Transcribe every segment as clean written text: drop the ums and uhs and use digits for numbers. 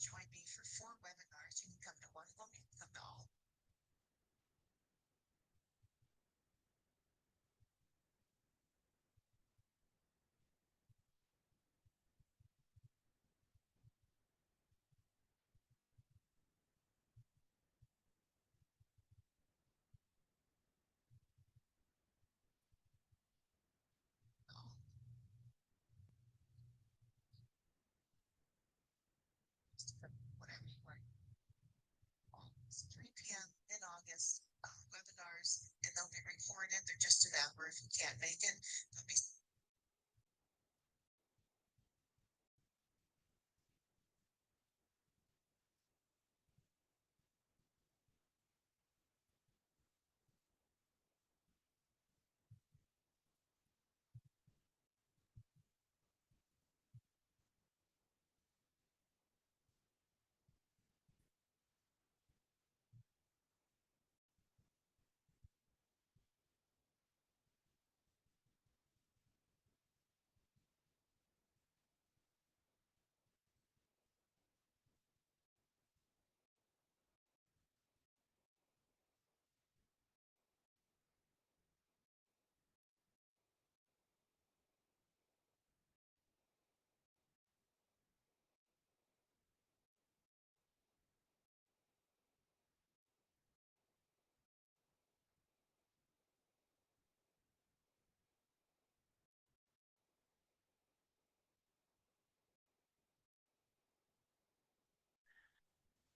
join me for 4 webinars. You can come to one of them, you can come to all. Whatever you want. It's 3 p.m. in August, webinars, and they'll be recorded. They're just an hour if you can't make it. They'll be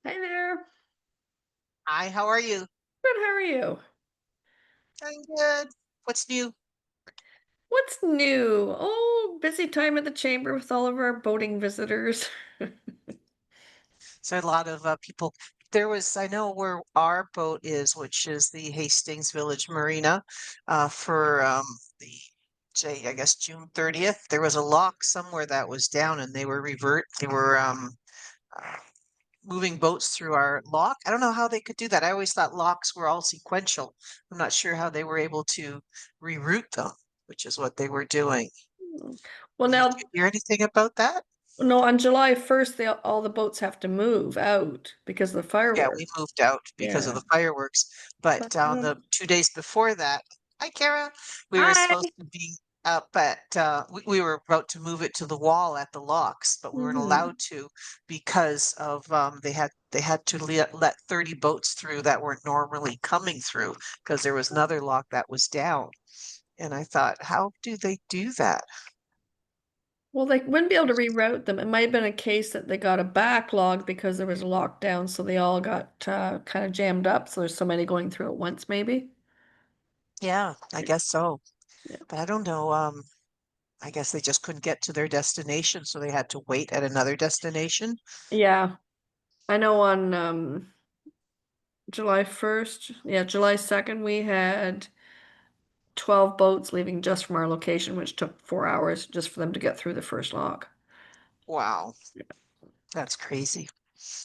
Hi there. Hi, how are you? Good, how are you? I'm good. What's new? What's new? Oh, busy time at the chamber with all of our boating visitors. So a lot of people. There was, I know where our boat is, which is the Hastings Village Marina, for the I guess June 30th. There was a lock somewhere that was down, and they were uh, moving boats through our lock. I don't know how they could do that. I always thought locks were all sequential. I'm not sure how they were able to reroute them, which is what they were doing. Well, Did you now, hear anything about that? no, on July 1st, all the boats have to move out because of the Yeah, we fireworks. moved out because of Yeah. the fireworks. But, But on the 2 days before that, hi, Kara, we were Hi. supposed to be up at, we were about to move it to the wall at the locks, but we weren't mhm. allowed to because of, they had to let 30 boats through that weren't normally coming through because there was another lock that was down. And I thought, how do they do that? Well, they wouldn't be able to reroute them. It might have been a case that they got a backlog because there was a lockdown, so they all got kind of jammed up. So there's so many going through at once, maybe. Yeah, I guess so. Yeah. But I don't know, I guess they just couldn't get to their destination, so they had to wait at another destination. Yeah. I know on July 1st, yeah, July 2nd, we had 12 boats leaving just from our location, which took 4 hours just for them to get through the first lock. Wow, that's crazy.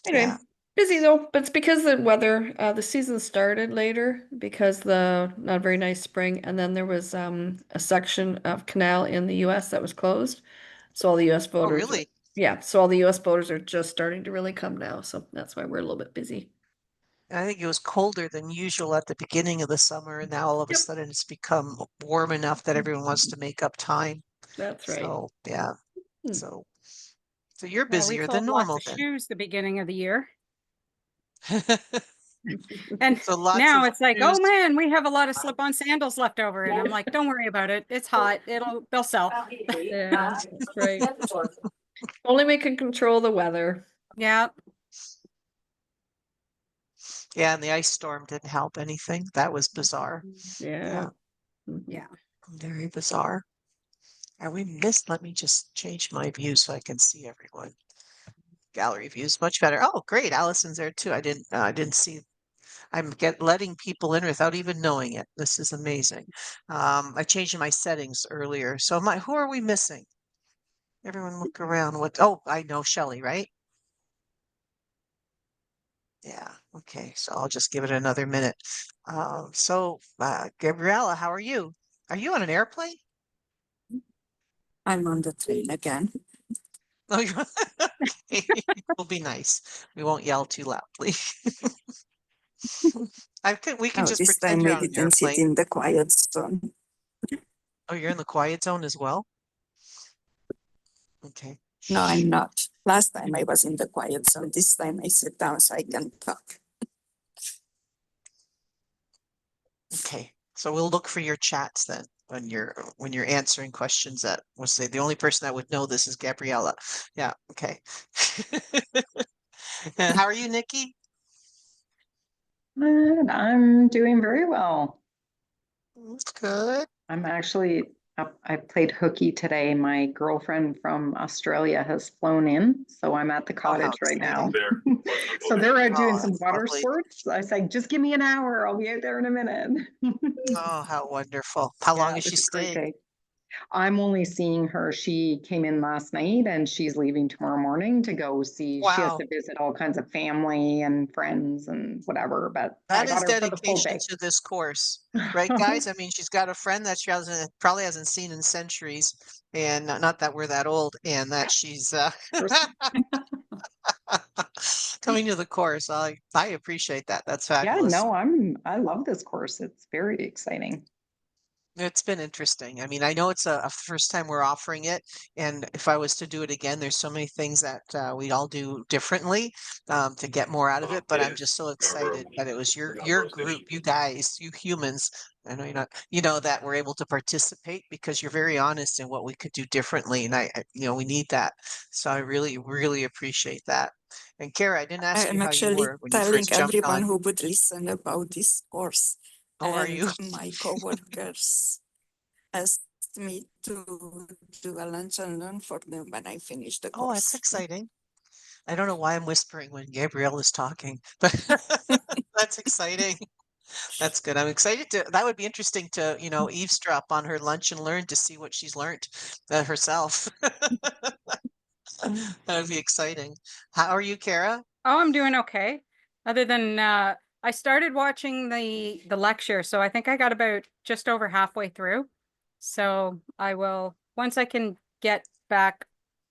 Anyway, Yeah. busy though, but it's because the weather, the season started later because the not very nice spring, and then there was a section of canal in the US that was closed. So all the US Oh, boaters are, really? yeah, so all the US boaters are just starting to really come now. So that's why we're a little bit busy. I think it was colder than usual at the beginning of the summer, and now all of a Yep. sudden it's become warm enough that everyone wants to make up time. That's right. So, yeah. Hmm. So, so you're Well, we busier than sold lots normal of then. shoes the beginning of the year. And So lots now of it's like, oh shoes. man, we have a lot of slip-on sandals left over. And I'm like, don't worry about it. It's hot. They'll sell. Yeah, that's right. Only we can control the weather. Yeah. Yeah, and the ice storm didn't help anything. That was bizarre. Yeah. Yeah, Mhm. Yeah. very bizarre. Are we missed? Let me just change my view so I can see everyone. Gallery views much better. Oh, great. Allison's there too. I didn't see. I'm letting people in without even knowing it. This is amazing. I changed my settings earlier. So who are we missing? Everyone look around. Oh, I know Shelley, right? Yeah. Okay. So I'll just give it another minute. Gabriella, how are you? Are you on an airplane? I'm on the train again. Oh, okay. We'll be nice. We won't yell too loudly. We can No, just this pretend time you're I on an didn't sit airplane. in the quiet zone. Oh, you're in the quiet zone as well? Okay. No, I'm not. Last time I was in the quiet zone. This time I sit down so I can talk. Okay. So we'll look for your chats then when you're answering questions that we'll say the only person that would know this is Gabriella. Yeah, okay. And how are you, Nikki? I'm doing very well. That's good. I'm actually I played hooky today. My girlfriend from Australia has flown in, so I'm at the Oh, how cottage right now. exciting. So they're out doing Oh, some that's water lovely. sports. I was like, just give me an hour. I'll be out there in a minute. Oh, how wonderful. How long Yeah, is it she was a great staying? day. I'm only seeing her. She came in last night and she's leaving tomorrow morning to go see. She has Wow. to visit all kinds of family and friends and whatever. But I That is got her for the full dedication day. to this course, right, guys? I mean, she's got a friend that she hasn't probably hasn't seen in centuries, and not that we're that old, and that she's coming to the course. I appreciate that. That's Yeah, fabulous. no, I love this course. It's very exciting. It's been interesting. I mean, I know it's a first time we're offering it, and if I was to do it again, there's so many things that we'd all do differently to get more out of it. But I'm just so excited that it was your group, you guys, you humans. I know you're not, that we're able to participate because you're very honest in what we could do differently, and we need that. So I really, really appreciate that. And Kara, I didn't I ask you am how you actually were when you telling first jumped everyone on. who would listen about this course. How are And you? my coworkers asked me to do a lunch and learn for them when I finish the Oh, that's course. exciting. I don't know why I'm whispering when Gabrielle is talking, but that's exciting. That's good. I'm excited that would be interesting to, eavesdrop on her lunch and learn to see what she's learned herself. That would be exciting. How are you, Kara? Oh, I'm doing okay. Other than I started watching the lecture, so I think I got about just over halfway through. So I will once I can get back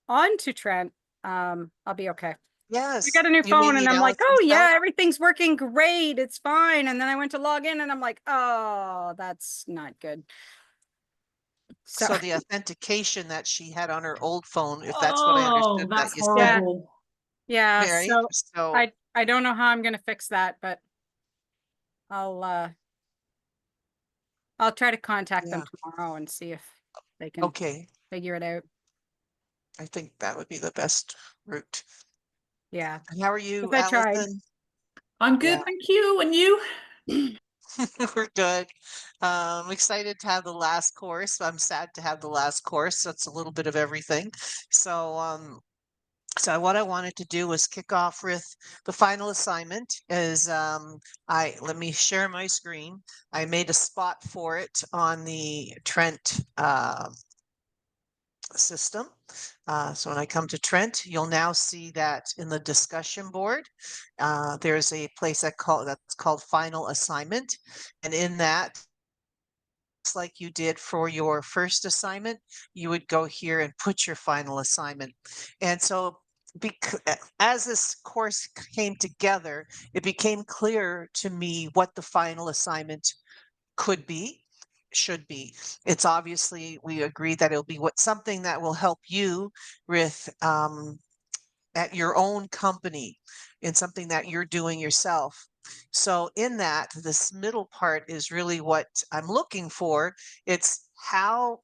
onto Trent, I'll be okay. I Yes. got a new You mean phone the and I'm like, analysis oh side? yeah, everything's working great. It's fine. And then I went to log in and I'm like, oh, that's not good. So So the authentication that she had on her old phone, if that's what I Oh, understood that that's you said, yeah, horrible. yeah. Mary. So So, I don't know how I'm gonna fix that, but I'll I'll try to contact them yeah. tomorrow and see if they can Okay. figure it out. I think that would be the best route. Yeah, And how are because you, I tried. Allison? I'm good, Yeah. thank you. And you? We're good. I'm excited to have the last course. I'm sad to have the last course. That's a little bit of everything. So, so what I wanted to do was kick off with the final assignment is I let me share my screen. I made a spot for it on the Trent system. So when I come to Trent, you'll now see that in the discussion board, there's a place that's called final assignment. And in that, just like you did for your first assignment, you would go here and put your final assignment. And so as this course came together, it became clear to me what the final assignment could be, should be. It's obviously, we agree that it'll be something that will help you with at your own company in something that you're doing yourself. So in that, this middle part is really what I'm looking for. It's how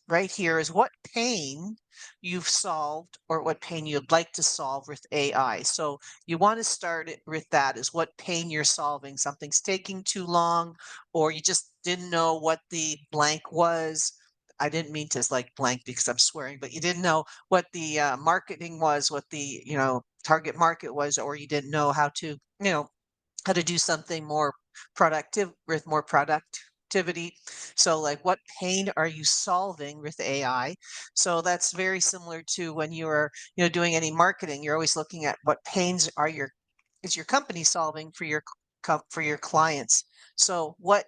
right here is what pain you've solved or what pain you'd like to solve with AI. So you want to start it with that is what pain you're solving. Something's taking too long, or you just didn't know what the blank was. I didn't mean to like blank because I'm swearing, but you didn't know what the marketing was, what the target market was, or you didn't know how to do something more productive with more productivity. So like what pain are you solving with AI? So that's very similar to when you're doing any marketing. You're always looking at what pains is your company solving for your for your clients. So what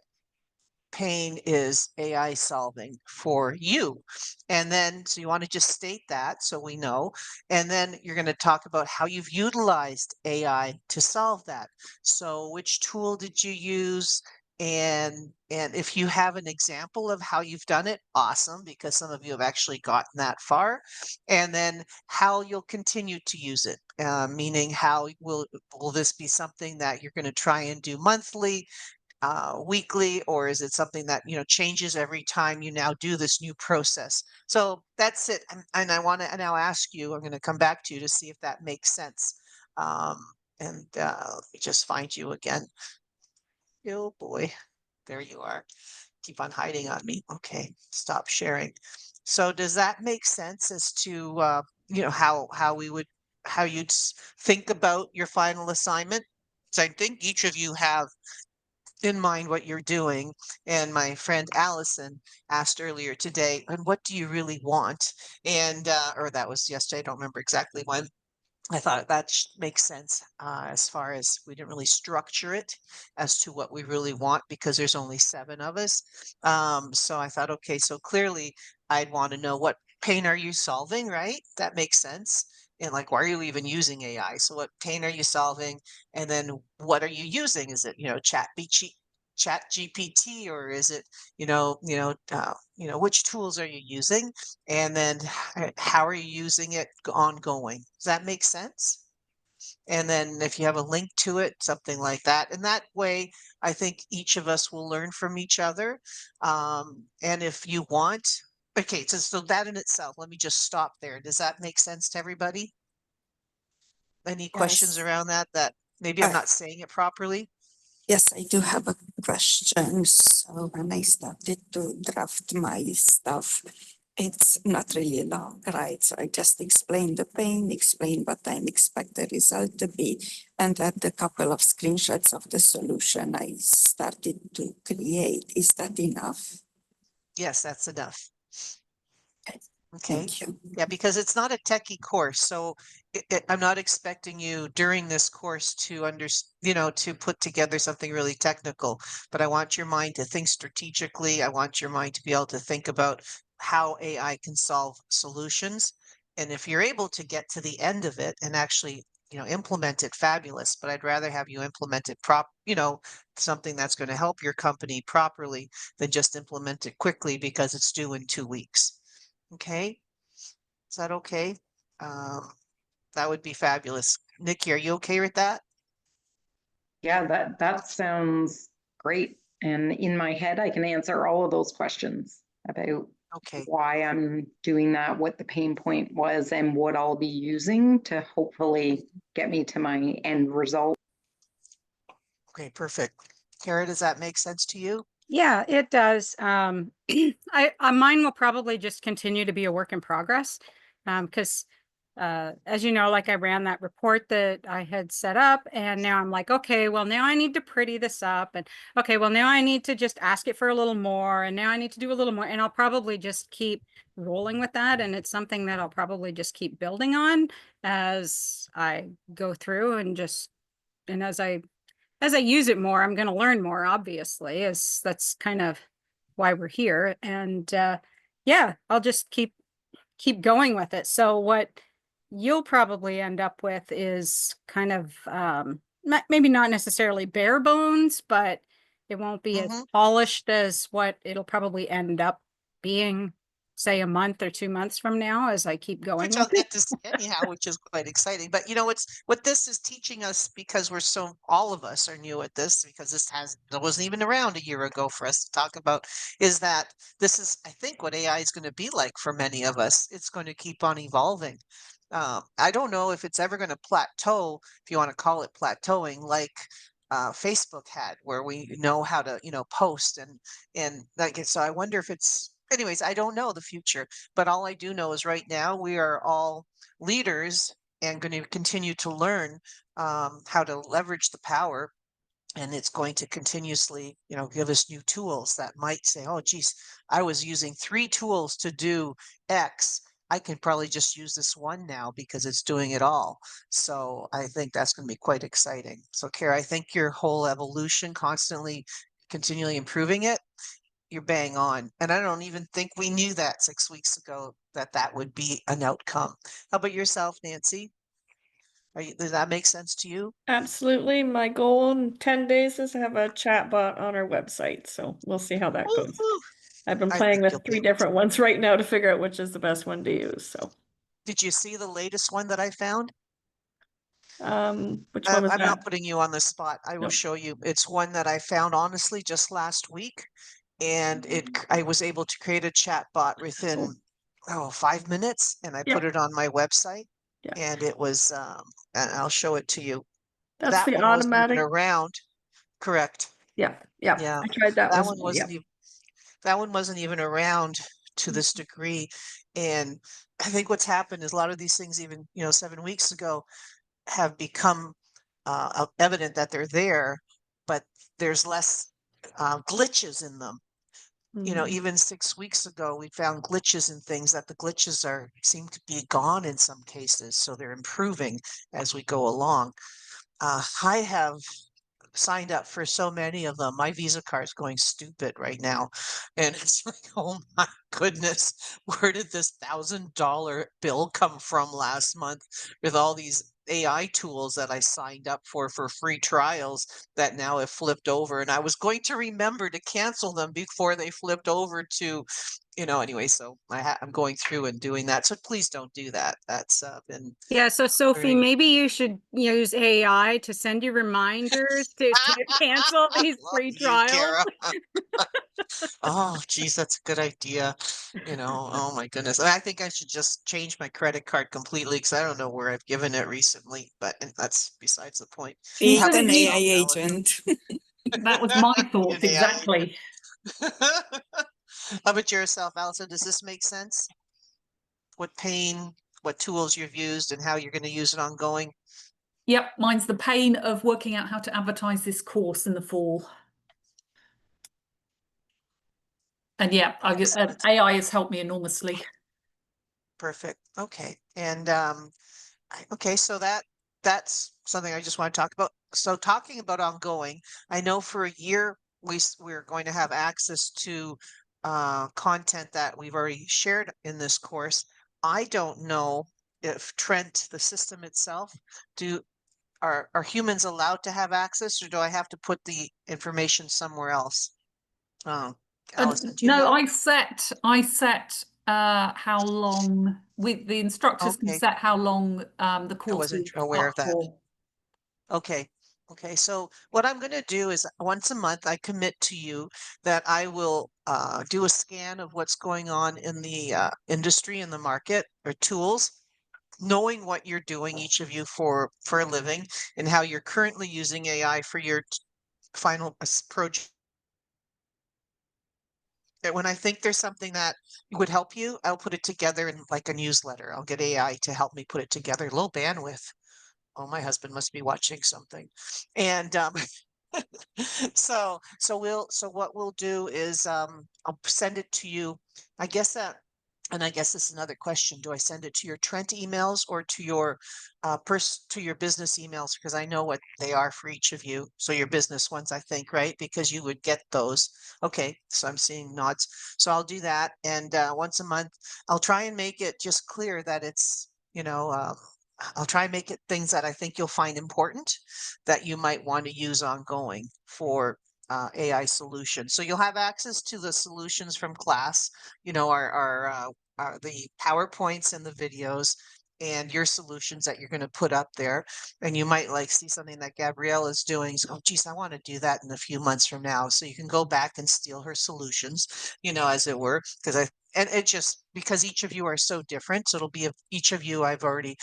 pain is AI solving for you? And then, so you want to just state that so we know. And then you're going to talk about how you've utilized AI to solve that. So which tool did you use? And if you have an example of how you've done it, awesome, because some of you have actually gotten that far. And then how you'll continue to use it, meaning how will this be something that you're going to try and do monthly, weekly, or is it something that changes every time you now do this new process? So that's it. And I want to now ask you. I'm going to come back to you to see if that makes sense. Um, and let me just find you again. Oh boy, there you are. Keep on hiding on me. Okay, stop sharing. So does that make sense as to how we would how you'd think about your final assignment? So I think each of you have in mind what you're doing. And my friend Allison asked earlier today, and what do you really want? And or that was yesterday, I don't remember exactly when. I thought that makes sense as far as we didn't really structure it as to what we really want because there's only 7 of us. So I thought, okay, so clearly I'd want to know what pain are you solving, right? That makes sense. And like, why are you even using AI? So what pain are you solving? And then what are you using? Is it, chat GPT, or is it, which tools are you using? And then how are you using it ongoing? Does that make sense? And then if you have a link to it, something like that. And that way, I think each of us will learn from each other. And if you want, okay, so that in itself, let me just stop there. Does that make sense to everybody? Any questions Yes. around that maybe I'm Uh, not saying it properly? Yes, I do have a question. So when I started to draft my stuff, it's not really long, right? So I just explain the pain, explain what I expect the result to be, and add a couple of screenshots of the solution I started to create. Is that enough? Yes, that's enough. Okay. Thank you. Yeah, because it's not a techie course, so I'm not expecting you during this course to to put together something really technical. But I want your mind to think strategically. I want your mind to be able to think about how AI can solve solutions. And if you're able to get to the end of it and actually, implement it, fabulous. But I'd rather have you implement it something that's going to help your company properly than just implement it quickly because it's due in 2 weeks. Okay, is that okay? Um, that would be fabulous. Nikki, are you okay with that? Yeah, that sounds great. And in my head, I can answer all of those questions about Okay, why I'm doing that, what the pain point was, and what I'll be using to hopefully get me to my end result. okay, perfect. Kara, does that make sense to you? Yeah, it does. Mine will probably just continue to be a work in progress. Because as you know, like I ran that report that I had set up, and now I'm like, okay, well, now I need to pretty this up, and okay, well, now I need to just ask it for a little more, and now I need to do a little more, and I'll probably just keep rolling with that, and it's something that I'll probably just keep building on as I go through and as I use it more, I'm going to learn more, obviously, as that's kind of why we're here. And yeah, I'll just keep going with it. So what you'll probably end up with is kind of maybe not necessarily bare bones, but it won't be as Mm-hmm. polished as what it'll probably end up being, say, a month or 2 months from now as I keep going Which I'll with it. get to see anyhow, which is quite exciting. But what this is teaching us, because all of us are new at this, because it wasn't even around a year ago for us to talk about, is that this is, I think, what AI is going to be like for many of us. It's going to keep on evolving. I don't know if it's ever going to plateau, if you want to call it plateauing, like Facebook had, where we know how to, post and like. So I wonder if it's. Anyways, I don't know the future. But all I do know is right now we are all leaders and going to continue to learn how to leverage the power. And it's going to continuously, give us new tools that might say, oh, geez, I was using 3 tools to do X. I can probably just use this one now because it's doing it all. So I think that's going to be quite exciting. So, Kara, I think your whole evolution, constantly, continually improving it, you're bang on. And I don't even think we knew that 6 weeks ago that that would be an outcome. How about yourself, Nancy? Does that make sense to you? Absolutely. My goal in 10 days is to have a chatbot on our website. So we'll see how that goes. Woo-hoo! I've been I playing think you'll with be 3 able to. different ones right now to figure out which is the best one to use. So, Did you see the latest one that I found? which one was I'm not that? putting you on the spot. I will No. show you. It's one that I found honestly just last week, and I was able to create a chat bot within 5 minutes, and I put Yep. it on my website, Yeah. and it was and I'll show it to you. That's That the one wasn't even automatic. around. Correct. Yeah. Yeah. Yeah. I tried that That was one yeah. wasn't even that one wasn't even around to this degree. And I think what's happened is a lot of these things, even 7 weeks ago, have become evident that they're there, but there's less glitches in them. Mhm. Even 6 weeks ago, we found glitches in things that the glitches seem to be gone in some cases. So they're improving as we go along. I have signed up for so many of them. My Visa card's going stupid right now. And it's like, oh my goodness, where did this $1,000 bill come from last month with all these AI tools that I signed up for free trials that now have flipped over? And I was going to remember to cancel them before they flipped over to, anyway, so I'm going through and doing that. So please don't do that. That's been Yeah, so Sophie, very maybe you should use AI to send you reminders to cancel these love free you, trials. Kara. Oh, geez, that's a good idea. Oh my goodness. I think I should just change my credit card completely because I don't know where I've given it recently, but that's besides the point. You How Need should about have an used, AI yourself, Allison? agent. that was my An thoughts AI exactly. agent. How about yourself, Allison? Does this make sense? What pain, what tools you've used, and how you're going to use it ongoing? Yep, mine's the pain of working out how to advertise this course in the fall. And yeah, Excellent. AI has helped me enormously. Perfect. Okay. And okay, so that's something I just want to talk about. So talking about ongoing, I know for a year we're going to have access to content that we've already shared in this course. I don't know if Trent, the system itself, do are humans allowed to have access, or do I have to put the information somewhere else? Allison, do you No, know? I set how long the instructors can Okay, set how long the I course wasn't is aware up of that. for. Okay. Okay. So what I'm going to do is once a month, I commit to you that I will do a scan of what's going on in the industry and the market or tools, knowing what you're doing, each of you for a living, and how you're currently using AI for your final project. When I think there's something that would help you, I'll put it together in like a newsletter. I'll get AI to help me put it together. Low bandwidth. Oh, my husband must be watching something. And so what we'll do is I'll send it to you. I guess that and I guess this is another question. Do I send it to your Trent emails or to your to your business emails? Because I know what they are for each of you. So your business ones, I think, right? Because you would get those. Okay, so I'm seeing nods. So I'll do that. And once a month, I'll try and make it just clear that it's, I'll try and make it things that I think you'll find important that you might want to use ongoing for AI solutions. So you'll have access to the solutions from class, the PowerPoints and the videos and your solutions that you're going to put up there. And you might like see something that Gabrielle is doing. So, oh, geez, I want to do that in a few months from now. So you can go back and steal her solutions, as it were, and it just because each of you are so different. So it'll be each of you I've already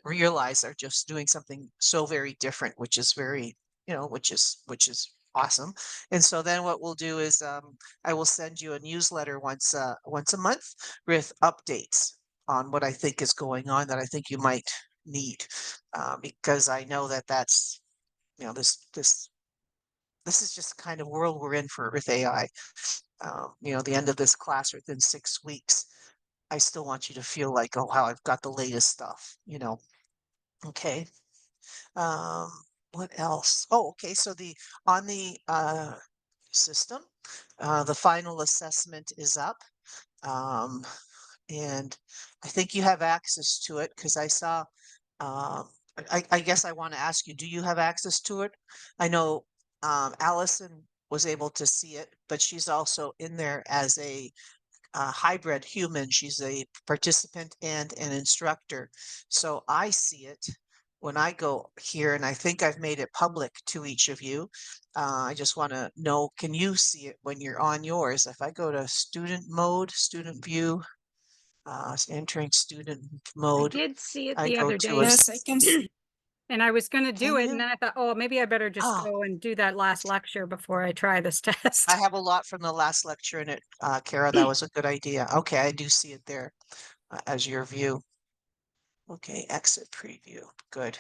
realize are just doing something so very different, which is very, which is awesome. And so then what we'll do is I will send you a newsletter once a month with updates on what I think is going on that I think you might need, because I know that that's this is just the kind of world we're in for with AI. The end of this class within 6 weeks. I still want you to feel like, oh, wow, I've got the latest stuff. Okay. Um, what else? Oh, okay. So the on the system. The final assessment is up. And I think you have access to it because I saw, I guess I want to ask you, do you have access to it? I know Allison was able to see it, but she's also in there as a hybrid human. She's a participant and an instructor. So I see it when I go here, and I think I've made it public to each of you. I just want to know, can you see it when you're on yours? If I go to student mode, student view, entering student I mode, did see it I the go other to a, day. Yes, I can see. And I was gonna do can it, and you? then I thought, oh, maybe I better just Ah, go and do that last lecture before I try this test. I have a lot from the last lecture in it, Kara. That was a good idea. Okay, I do see it there as your view. Okay, exit preview. Good.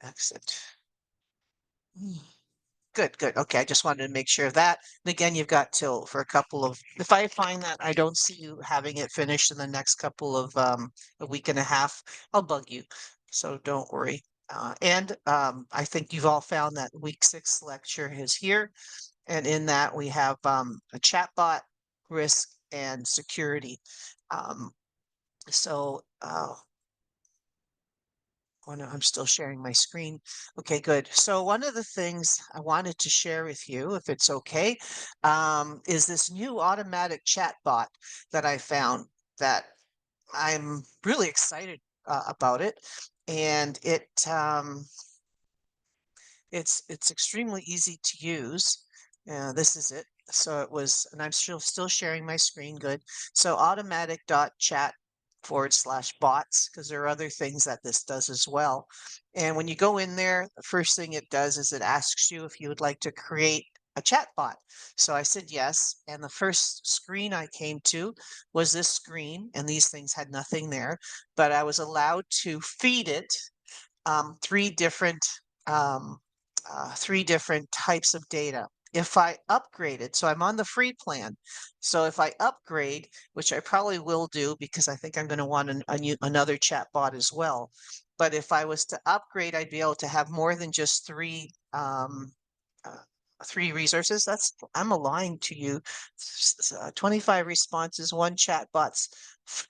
Exit. Good, good. Okay, I just wanted to make sure of that. And again, you've got till for a couple of, if I find that I don't see you having it finished in the next couple of a week and a half, I'll bug you. So don't worry. And I think you've all found that week 6 lecture is here. And in that we have a chatbot, risk, and security. So Oh no, I'm still sharing my screen. Okay, good. So one of the things I wanted to share with you, if it's okay, is this new automatic chat bot that I found that I'm really excited about it. And it's extremely easy to use. This is it. So it was, and I'm still sharing my screen. Good. So automatic.chat/bots, because there are other things that this does as well. And when you go in there, the first thing it does is it asks you if you would like to create a chat bot. So I said yes. And the first screen I came to was this screen, and these things had nothing there, but I was allowed to feed it three different um, three different types of data. If I upgraded, so I'm on the free plan. So if I upgrade, which I probably will do because I think I'm going to want another chat bot as well. But if I was to upgrade, I'd be able to have more than just uh, three resources. I'm lying to you. 25 responses, one chat bots,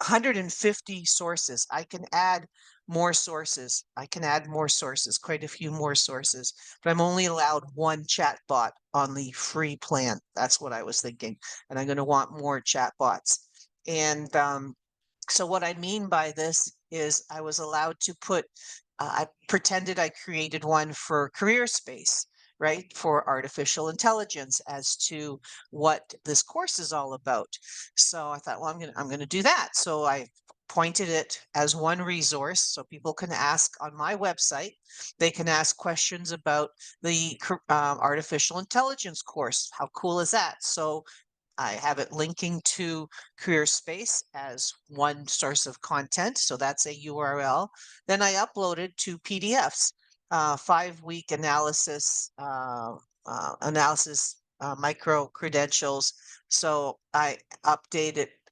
150 sources. I can add more sources. I can add more sources, quite a few more sources, but I'm only allowed one chat bot on the free plan. That's what I was thinking. And I'm going to want more chat bots. And so what I mean by this is I was allowed to put, I pretended I created one for career space, right? For artificial intelligence as to what this course is all about. So I thought, well, I'm gonna do that. So I pointed it as one resource so people can ask on my website. They can ask questions about the artificial intelligence course. How cool is that? So I have it linking to CareerSpace as one source of content. So that's a URL. Then I uploaded 2 PDFs, 5-week analysis, micro-credentials. So I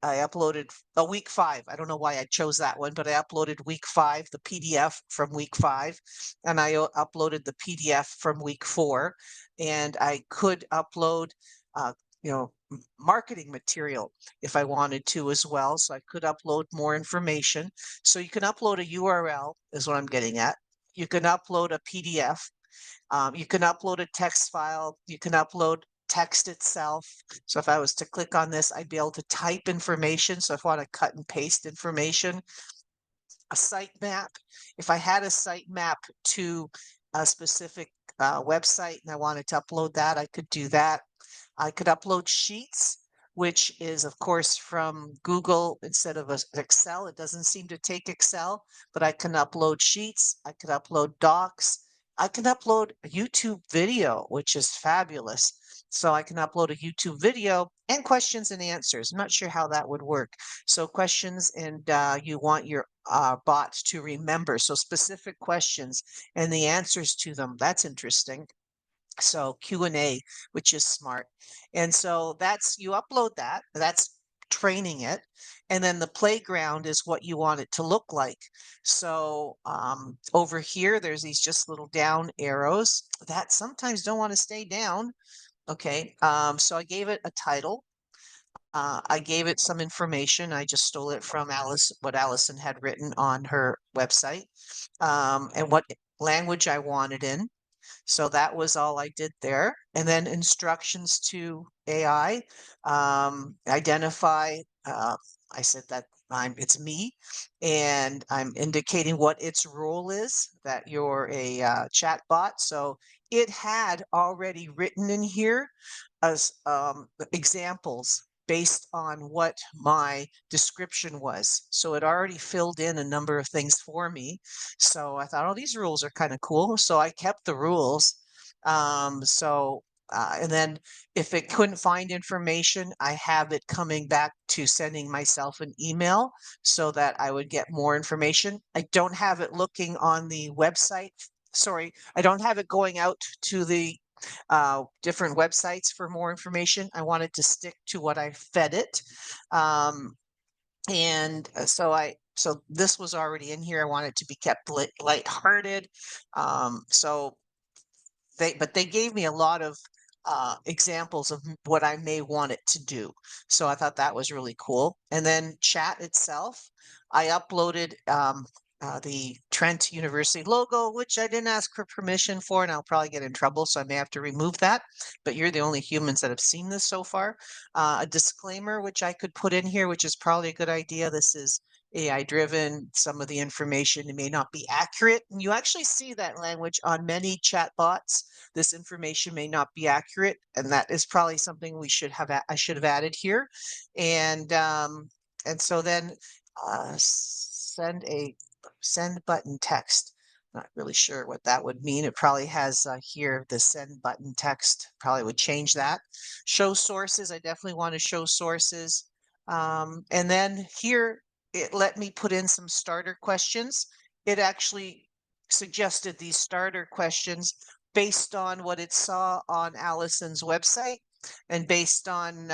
uploaded a week 5. I don't know why I chose that one, but I uploaded week 5, the PDF from week 5, and I uploaded the PDF from week 4. And I could upload, you know, marketing material if I wanted to as well. So I could upload more information. So you can upload a URL is what I'm getting at. You can upload a PDF. You can upload a text file. You can upload text itself. So if I was to click on this, I'd be able to type information. So if I want to cut and paste information, a site map. If I had a site map to a specific website and I wanted to upload that, I could do that. I could upload sheets, which is, of course, from Google instead of Excel. It doesn't seem to take Excel, but I can upload sheets. I could upload docs. I can upload a YouTube video, which is fabulous. So I can upload a YouTube video and questions and answers. I'm not sure how that would work. So questions, and you want your bots to remember. So specific questions and the answers to them. That's interesting. So Q&A, which is smart. And so you upload that, that's training it. And then the playground is what you want it to look like. So over here, there's these just little down arrows that sometimes don't want to stay down. Okay, so I gave it a title. I gave it some information. I just stole it from what Allison had written on her website, and what language I wanted in. So that was all I did there. And then instructions to AI, identify, I said that it's me, and I'm indicating what its role is, that you're a chat bot. So it had already written in here as examples based on what my description was. So it already filled in a number of things for me. So I thought, oh, these rules are kind of cool. So I kept the rules. And then if it couldn't find information, I have it coming back to sending myself an email so that I would get more information. I don't have it looking on the website. Sorry, I don't have it going out to the different websites for more information. I wanted to stick to what I fed it. So this was already in here. I want it to be kept lighthearted. So they gave me a lot of examples of what I may want it to do. So I thought that was really cool. And then chat itself, I uploaded the Trent University logo, which I didn't ask for permission for, and I'll probably get in trouble, so I may have to remove that. But you're the only humans that have seen this so far. A disclaimer, which I could put in here, which is probably a good idea. This is AI driven. Some of the information may not be accurate. And you actually see that language on many chatbots. This information may not be accurate, and that is probably something we should have. I should have added here, and so then send button text. Not really sure what that would mean. It probably has here the send button text. Probably would change that. Show sources. I definitely want to show sources. And then here it let me put in some starter questions. It actually suggested these starter questions based on what it saw on Allison's website and based on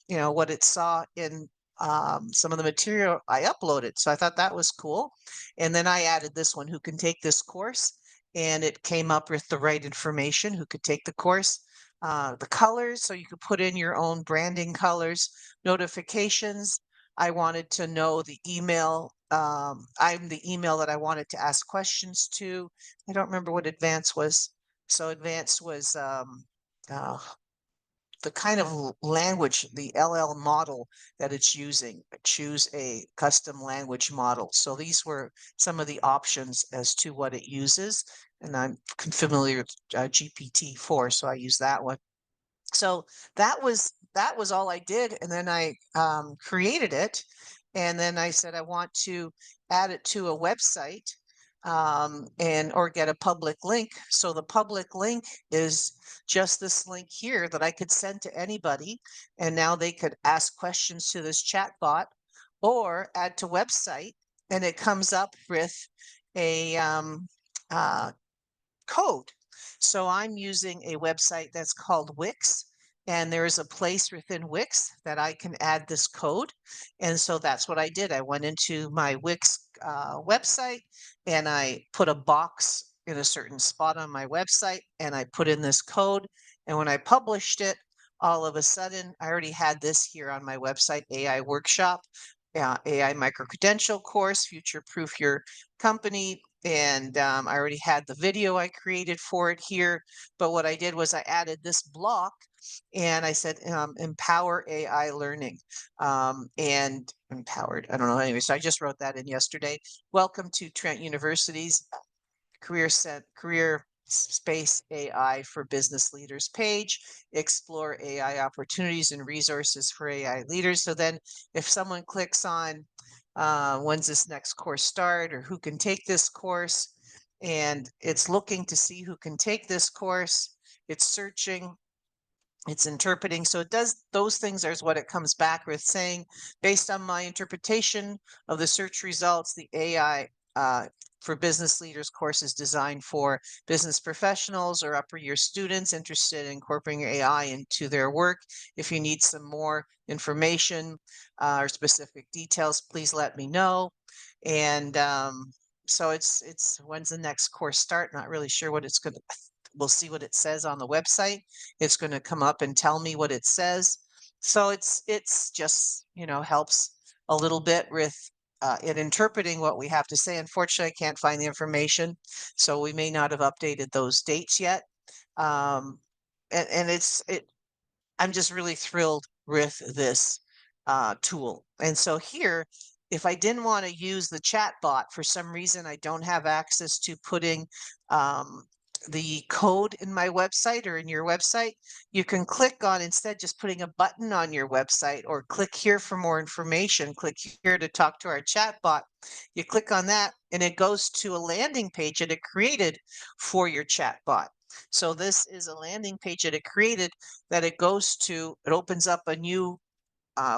what it saw in some of the material I uploaded. So I thought that was cool. And then I added this one, who can take this course, and it came up with the right information, who could take the course. The colors, so you could put in your own branding colors. Notifications, I wanted to know the email. I'm the email that I wanted to ask questions to. I don't remember what advanced was. So advanced was the kind of language, the LL model that it's using. Choose a custom language model. So these were some of the options as to what it uses. And I'm familiar with GPT-4, so I use that one. So that was all I did, and then I created it, and then I said I want to add it to a website, or get a public link. So the public link is just this link here that I could send to anybody, and now they could ask questions to this chat bot or add to website, and it comes up with a code. So I'm using a website that's called Wix, and there is a place within Wix that I can add this code. And so that's what I did. I went into my Wix website and I put a box in a certain spot on my website and I put in this code. And when I published it, all of a sudden, I already had this here on my website, AI Workshop, AI Micro-Credential course, Future Proof Your Company, and I already had the video I created for it here. But what I did was I added this block and I said empower AI learning, and empowered. I don't know. Anyway, so I just wrote that in yesterday. Welcome to Trent University's career space AI for business leaders page. Explore AI opportunities and resources for AI leaders. So then if someone clicks on when's this next course start or who can take this course, and it's looking to see who can take this course, it's searching, it's interpreting. So it does those things is what it comes back with, saying, based on my interpretation of the search results, the AI for business leaders course is designed for business professionals or upper year students interested in incorporating AI into their work. If you need some more information or specific details, please let me know. And so it's when's the next course start? Not really sure what it's going to will see what it says on the website. It's going to come up and tell me what it says. So it's just, you know, helps a little bit with in interpreting what we have to say. Unfortunately, I can't find the information, so we may not have updated those dates yet. And I'm just really thrilled with this tool. And so here, if I didn't want to use the chat bot for some reason, I don't have access to putting the code in my website or in your website, you can click on, instead just putting a button on your website, or click here for more information, click here to talk to our chat bot. You click on that and it goes to a landing page that it created for your chat bot. So this is a landing page that it created that it goes to, it opens up a new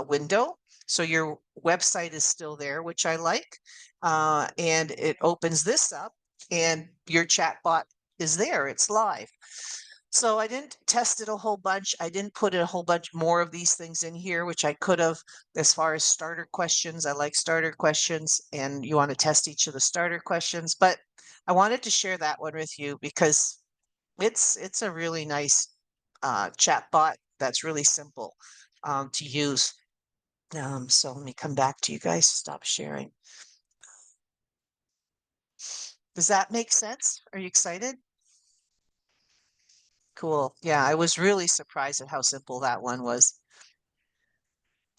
window. So your website is still there, which I like. And it opens this up and your chatbot is there, it's live. So I didn't test it a whole bunch. I didn't put a whole bunch more of these things in here, which I could have. As far as starter questions, I like starter questions, and you want to test each of the starter questions. But I wanted to share that one with you because it's a really nice chat bot that's really simple to use. So let me come back to you guys. Stop sharing. Does that make sense? Are you excited? Cool. Yeah, I was really surprised at how simple that one was.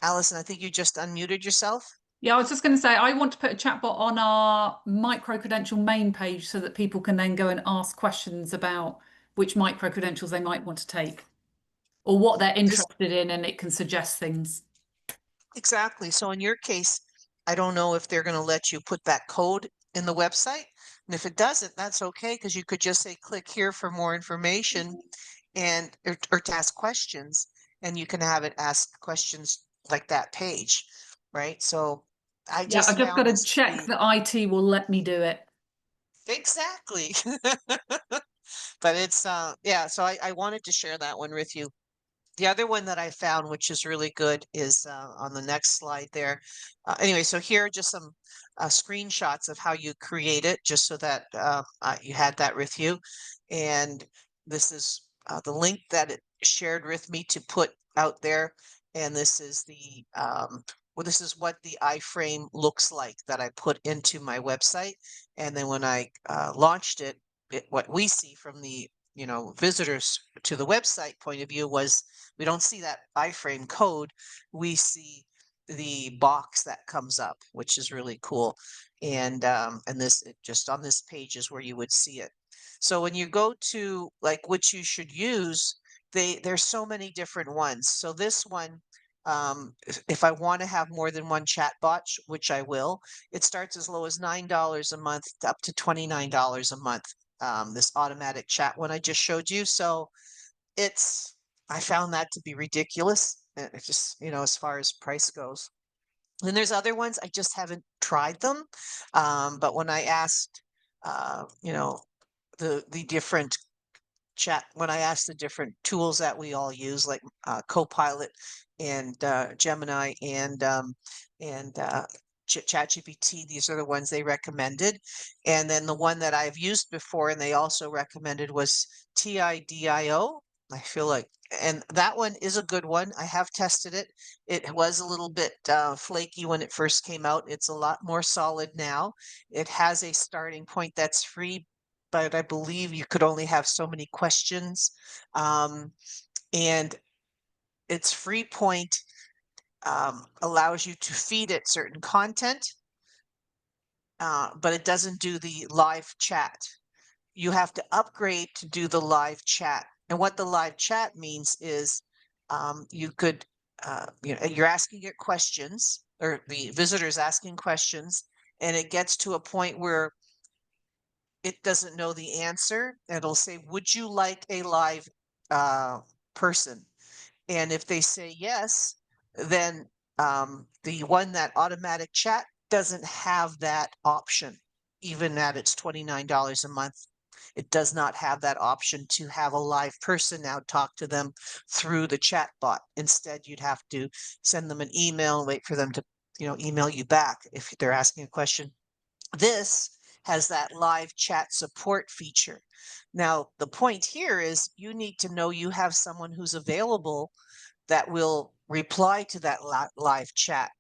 Allison, I think you just unmuted yourself. Yeah, I was just going to say, I want to put a chatbot on our micro-credential main page so that people can then go and ask questions about which micro-credentials they might want to take or what they're interested in, and it can suggest things. Exactly. So in your case, I don't know if they're going to let you put that code in the website. And if it doesn't, that's okay, because you could just say, click here for more information and or to ask questions, and you can have it ask questions like that page, right? So I Yeah, I've just just got found to this to check be that IT will let me do it. exactly. But it's yeah, so I wanted to share that one with you. The other one that I found, which is really good, is on the next slide there. Anyway, so here are just some screenshots of how you create it, just so that you had that with you. And this is the link that it shared with me to put out there. And this is the well, this is what the iframe looks like that I put into my website. And then when I launched it, what we see from the visitors to the website point of view was we don't see that iframe code. We see the box that comes up, which is really cool. And this just on this page is where you would see it. So when you go to like what you should use, there's so many different ones. So this one, if I want to have more than one chatbot, which I will, it starts as low as $9 a month up to $29 a month. This automatic chat one I just showed you. So I found that to be ridiculous. It's just, as far as price goes. Then there's other ones, I just haven't tried them. But when I asked, the different when I asked the different tools that we all use, like Copilot and Gemini and ChatGPT, these are the ones they recommended. And then the one that I've used before and they also recommended was TIDIO. I feel like, and that one is a good one. I have tested it. It was a little bit flaky when it first came out. It's a lot more solid now. It has a starting point that's free, but I believe you could only have so many questions. And its free point allows you to feed it certain content, but it doesn't do the live chat. You have to upgrade to do the live chat. And what the live chat means is you could, you're asking it questions, or the visitor's asking questions, and it gets to a point where it doesn't know the answer. It'll say, would you like a live person? And if they say yes, then the one that automatic chat doesn't have that option, even at its $29 a month. It does not have that option to have a live person now talk to them through the chat bot. Instead, you'd have to send them an email and wait for them to, email you back if they're asking a question. This has that live chat support feature. Now, the point here is you need to know you have someone who's available that will reply to that live chat.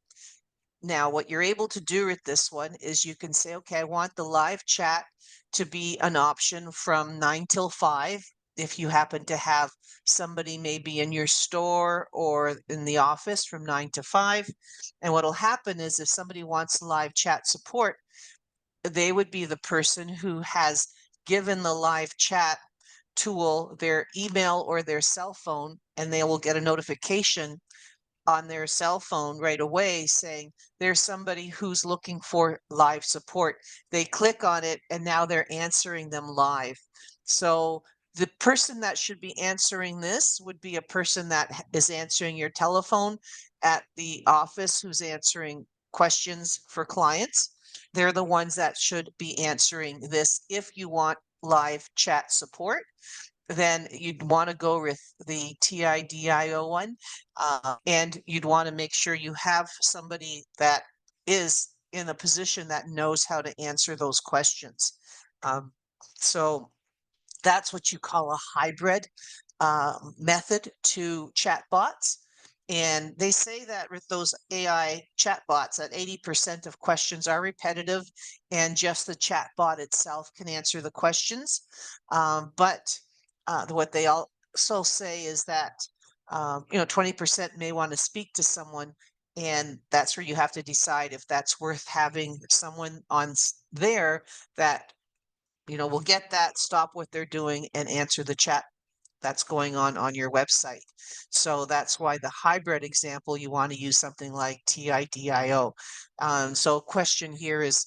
Now, what you're able to do with this one is you can say, okay, I want the live chat to be an option from 9 till 5. If you happen to have somebody maybe in your store or in the office from 9 to 5. And what'll happen is if somebody wants live chat support, they would be the person who has given the live chat tool their email or their cell phone, and they will get a notification on their cell phone right away saying there's somebody who's looking for live support. They click on it and now they're answering them live. So the person that should be answering this would be a person that is answering your telephone at the office who's answering questions for clients. They're the ones that should be answering this if you want live chat support. Then you'd want to go with the TIDIO one, and you'd want to make sure you have somebody that is in a position that knows how to answer those questions. So that's what you call a hybrid method to chatbots. And they say that with those AI chatbots, that 80% of questions are repetitive and just the chatbot itself can answer the questions. But what they also say is that, 20% may want to speak to someone. And that's where you have to decide if that's worth having someone on there that will get that, stop what they're doing, and answer the chat that's going on your website. So that's why the hybrid example, you want to use something like TIDIO. So question here is,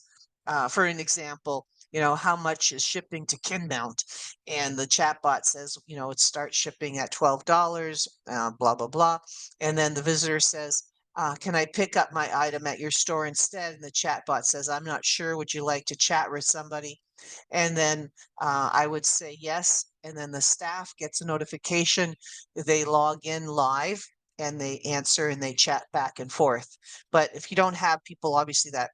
for an example, how much is shipping to Kinmount? And the chatbot says, it starts shipping at $12, blah, blah, blah. And then the visitor says, can I pick up my item at your store instead? And the chatbot says, I'm not sure. Would you like to chat with somebody? And then I would say yes. And then the staff gets a notification. They log in live and they answer and they chat back and forth. But if you don't have people, obviously, that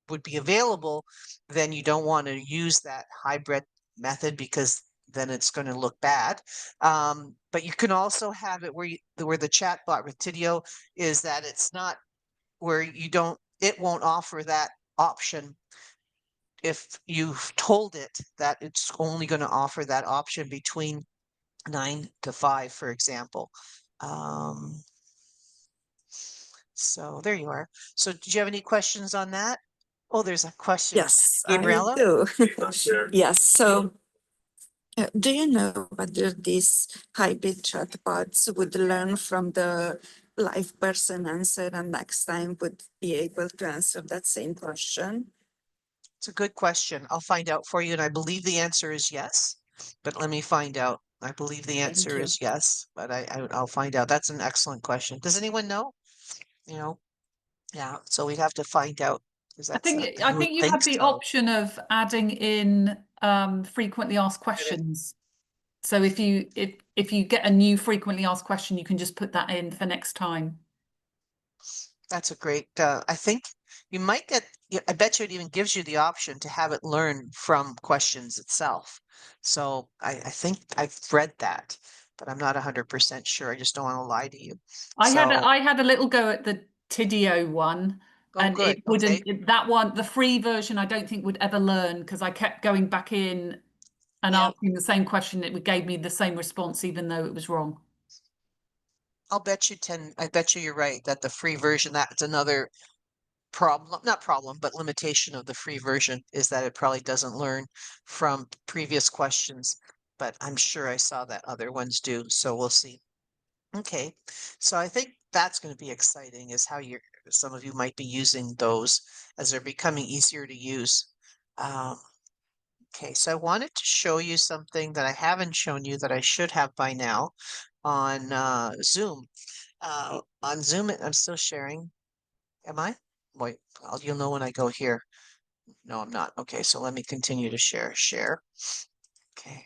would be available, then you don't want to use that hybrid method because then it's going to look bad. But you can also have it where the chatbot with Tidio is that it's not where it won't offer that option if you've told it that it's only going to offer that option between 9 to 5, for example. So there you are. So do you have any questions on that? Oh, there's a question. Yes, I Gabriella? do. Yes, so do you know whether these hybrid chatbots would learn from the live person answer and next time would be able to answer that same question? It's a good question. I'll find out for you, and I believe the answer is yes. But let me find out. I believe the answer you. is yes, but I'll find out. That's an excellent question. Does anyone know? Yeah. So we'd have to find out because I that's think I I would think you think have the so. option of adding in frequently asked questions. So if you get a new frequently asked question, you can just put that in for next time. That's a great. I think you might get. I bet you it even gives you the option to have it learn from questions itself. So I think I've read that, but I'm not 100% sure. I just don't want to lie to you. I So had a little go at the Tidio one, oh, and good. it wouldn't. Okay. That one, the free version, I don't think would ever learn because I kept going back in and Yeah. asking the same question. It gave me the same response, even though it was wrong. I'll bet you 10. I bet you're right that the free version, that's another problem, not problem, but limitation of the free version is that it probably doesn't learn from previous questions. But I'm sure I saw that other ones do. So we'll see. Okay. So I think that's going to be exciting is how some of you might be using those as they're becoming easier to use. Okay, so I wanted to show you something that I haven't shown you that I should have by now on Zoom. On Zoom, I'm still sharing. Am I? Wait, you'll know when I go here. No, I'm not. Okay, so let me continue to share. Share. Okay.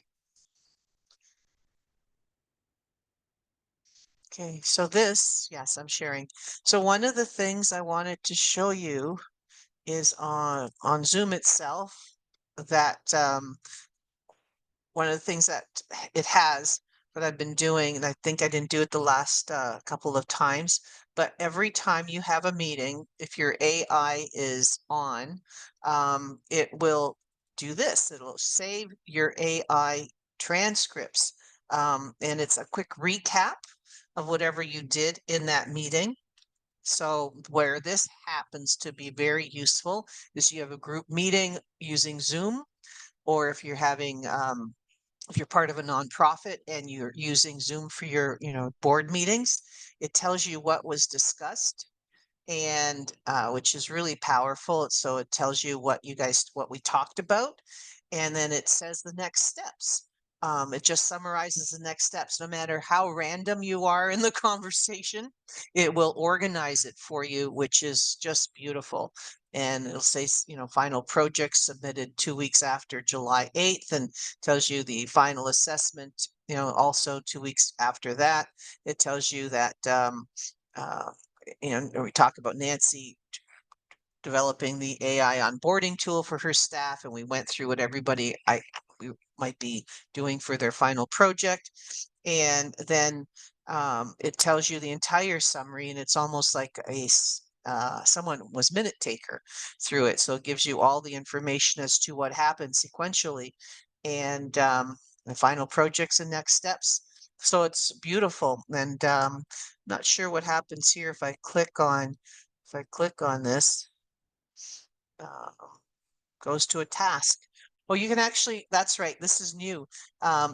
Okay, so yes, I'm sharing. So one of the things I wanted to show you is on Zoom itself. that one of the things that it has that I've been doing, and I think I didn't do it the last couple of times, but every time you have a meeting, if your AI is on, it will do this. It'll save your AI transcripts. And it's a quick recap of whatever you did in that meeting. So where this happens to be very useful is you have a group meeting using Zoom, or if you're having if you're part of a nonprofit and you're using Zoom for your, board meetings, it tells you what was discussed, and which is really powerful. So it tells you what we talked about, and then it says the next steps. It just summarizes the next steps. No matter how random you are in the conversation, it will organize it for you, which is just beautiful. And it'll say, final project submitted 2 weeks after July 8th, and tells you the final assessment, also 2 weeks after that. It tells you that, uh, we talk about Nancy developing the AI onboarding tool for her staff, and we went through what we might be doing for their final project. And then it tells you the entire summary, and it's almost like someone was minute taker through it. So it gives you all the information as to what happened sequentially, and the final projects and next steps. So it's beautiful. And not sure what happens here if I click on this. Uh, Goes to a task. Oh, you can actually, that's right, this is new.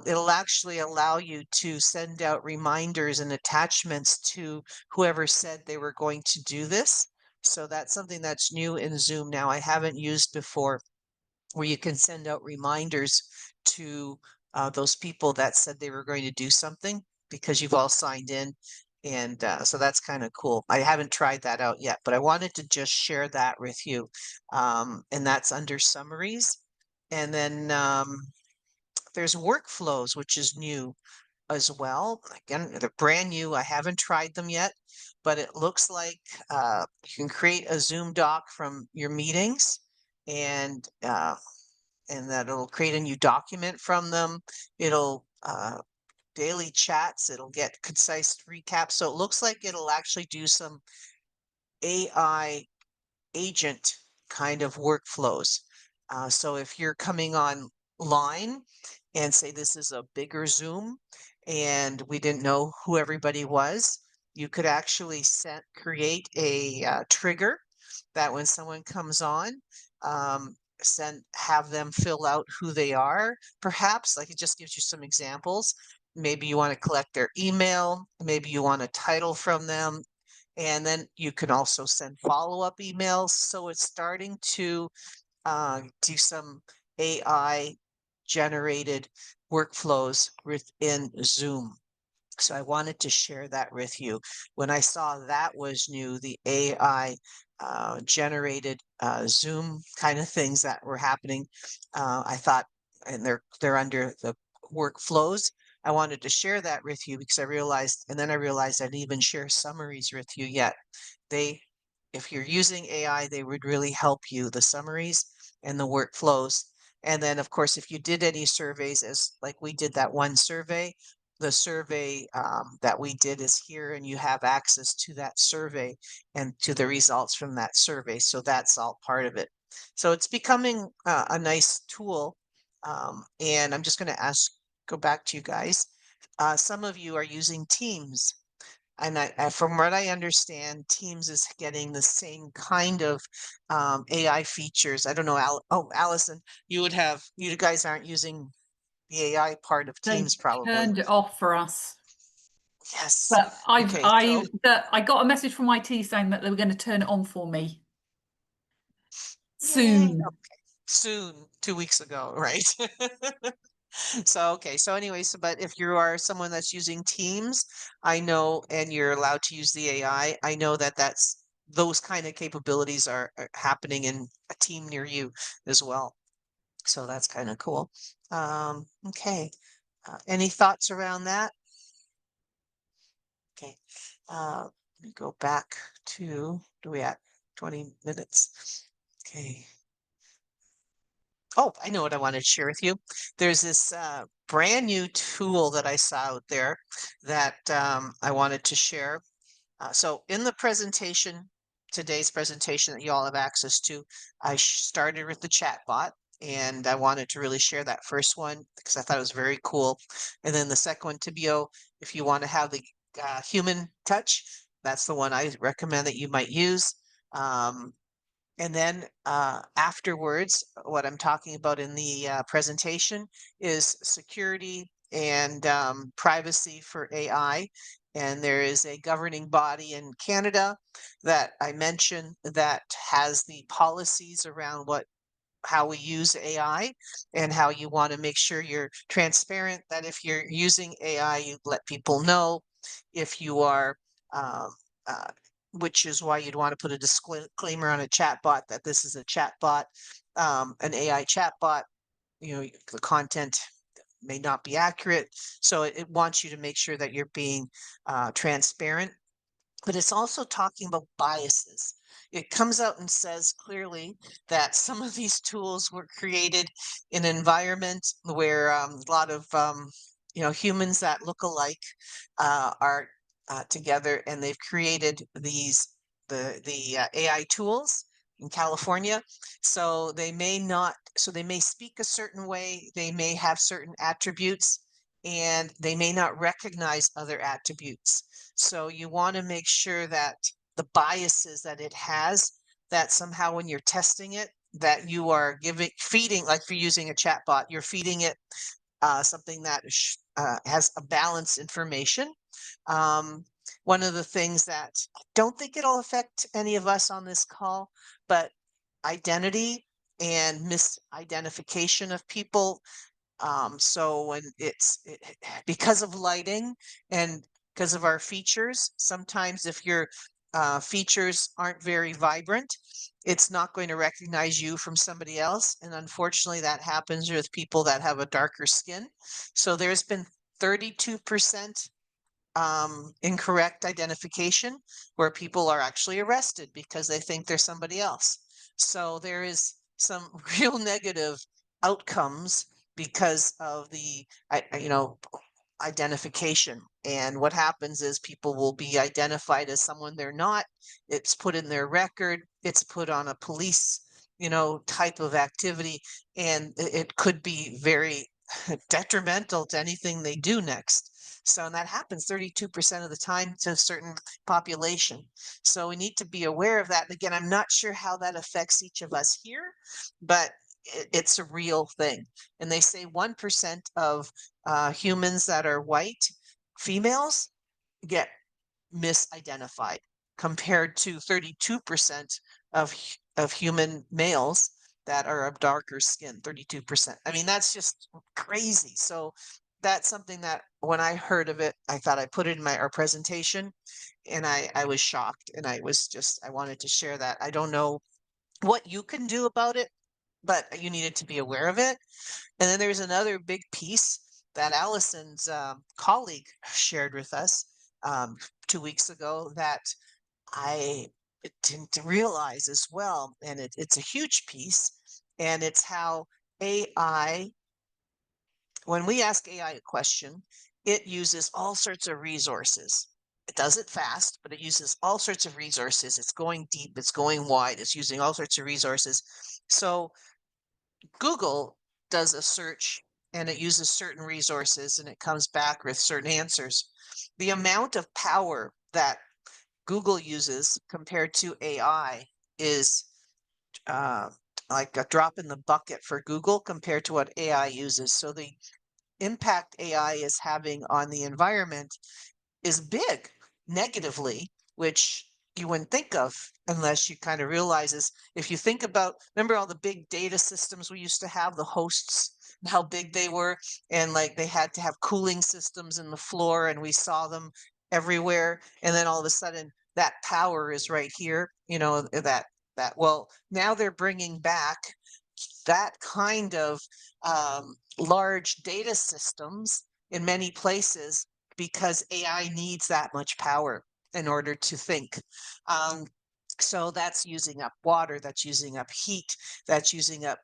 It'll actually allow you to send out reminders and attachments to whoever said they were going to do this. So that's something that's new in Zoom now. I haven't used before, where you can send out reminders to those people that said they were going to do something, because you've all signed in. And so that's kind of cool. I haven't tried that out yet, but I wanted to just share that with you. And that's under summaries. And then there's workflows, which is new as well. Again, they're brand new. I haven't tried them yet, but it looks like you can create a Zoom doc from your meetings, and that it'll create a new document from them. It'll daily chats, it'll get concise recaps. So it looks like it'll actually do some AI agent kind of workflows. So if you're coming online and say this is a bigger Zoom and we didn't know who everybody was, you could actually create a trigger that when someone comes on, have them fill out who they are. Perhaps, like, it just gives you some examples. Maybe you want to collect their email, maybe you want a title from them, and then you can also send follow-up emails. So it's starting to do some AI generated workflows within Zoom. So I wanted to share that with you. When I saw that was new, the AI generated Zoom kind of things that were happening, I thought, and they're under the workflows. I wanted to share that with you because I realized I didn't even share summaries with you yet. If you're using AI, they would really help you, the summaries and the workflows. And then, of course, if you did any surveys, as like we did that one survey, the survey that we did is here, and you have access to that survey and to the results from that survey. So that's all part of it. So it's becoming a nice tool. And I'm just going to go back to you guys. Some of you are using Teams. And from what I understand, Teams is getting the same kind of AI features. I don't know, Allison, you guys aren't using the AI part of They Teams probably. turned it off for us. Yes. But Okay, I got a message from IT saying that they were going to turn it on for me yay. soon. Okay. Soon, 2 weeks ago, right? So, okay. So anyways, but if you are someone that's using Teams, I know, and you're allowed to use the AI, I know that those kind of capabilities are happening in a team near you as well. So that's kind of cool. Okay. Any thoughts around that? Okay. Let me go back to, do we at 20 minutes? Okay. Oh, I know what I wanted to share with you. There's this brand new tool that I saw out there that I wanted to share. So in the presentation, today's presentation that you all have access to, I started with the chatbot, and I wanted to really share that first one because I thought it was very cool. And then the second one, Tibio, if you want to have the human touch, that's the one I recommend that you might use. And then afterwards, what I'm talking about in the presentation is security and privacy for AI. And there is a governing body in Canada that I mentioned that has the policies around how we use AI and how you want to make sure you're transparent, that if you're using AI, you let people know. If you are, um, uh, which is why you'd want to put a disclaimer on a chatbot that this is a chatbot, an AI chatbot. The content may not be accurate, so it wants you to make sure that you're being transparent. But it's also talking about biases. It comes out and says clearly that some of these tools were created in an environment where a lot of humans that look alike are together, and they've created the AI tools in California. So they may speak a certain way, they may have certain attributes, and they may not recognize other attributes. So you want to make sure that the biases that it has, that somehow when you're testing it, that you are feeding, like if you're using a chatbot, you're feeding it something that has a balanced information. Um, One of the things that I don't think it'll affect any of us on this call, but identity and misidentification of people. So when because of lighting and because of our features, sometimes if your features aren't very vibrant, it's not going to recognize you from somebody else. And unfortunately, that happens with people that have a darker skin. So there's been 32% incorrect identification where people are actually arrested because they think they're somebody else. So there is some real negative outcomes because of the identification. And what happens is people will be identified as someone they're not. It's put in their record, it's put on a police type of activity, and it could be very detrimental to anything they do next. So, and that happens 32% of the time to a certain population. So we need to be aware of that. And again, I'm not sure how that affects each of us here, but it's a real thing. And they say 1% of humans that are white females get misidentified compared to 32% of human males that are of darker skin. 32%. I mean, that's just crazy. So that's something that when I heard of it, I thought I put it in our presentation, and I was shocked, and I wanted to share that. I don't know what you can do about it, but you needed to be aware of it. And then there's another big piece that Allison's colleague shared with us 2 weeks ago that I didn't realize as well. And it's a huge piece. And it's how AI, when we ask AI a question, it uses all sorts of resources. It does it fast, but it uses all sorts of resources. It's going deep, it's going wide, it's using all sorts of resources. So Google does a search and it uses certain resources and it comes back with certain answers. The amount of power that Google uses compared to AI is uh, like a drop in the bucket for Google compared to what AI uses. So the impact AI is having on the environment is big negatively, which you wouldn't think of unless you kind of realizes if you think about, remember all the big data systems we used to have, the hosts, and how big they were, and like they had to have cooling systems in the floor, and we saw them everywhere, and then all of a sudden that power is right here, well, now they're bringing back that kind of large data systems in many places because AI needs that much power in order to think. Um, So that's using up water, that's using up heat, that's using up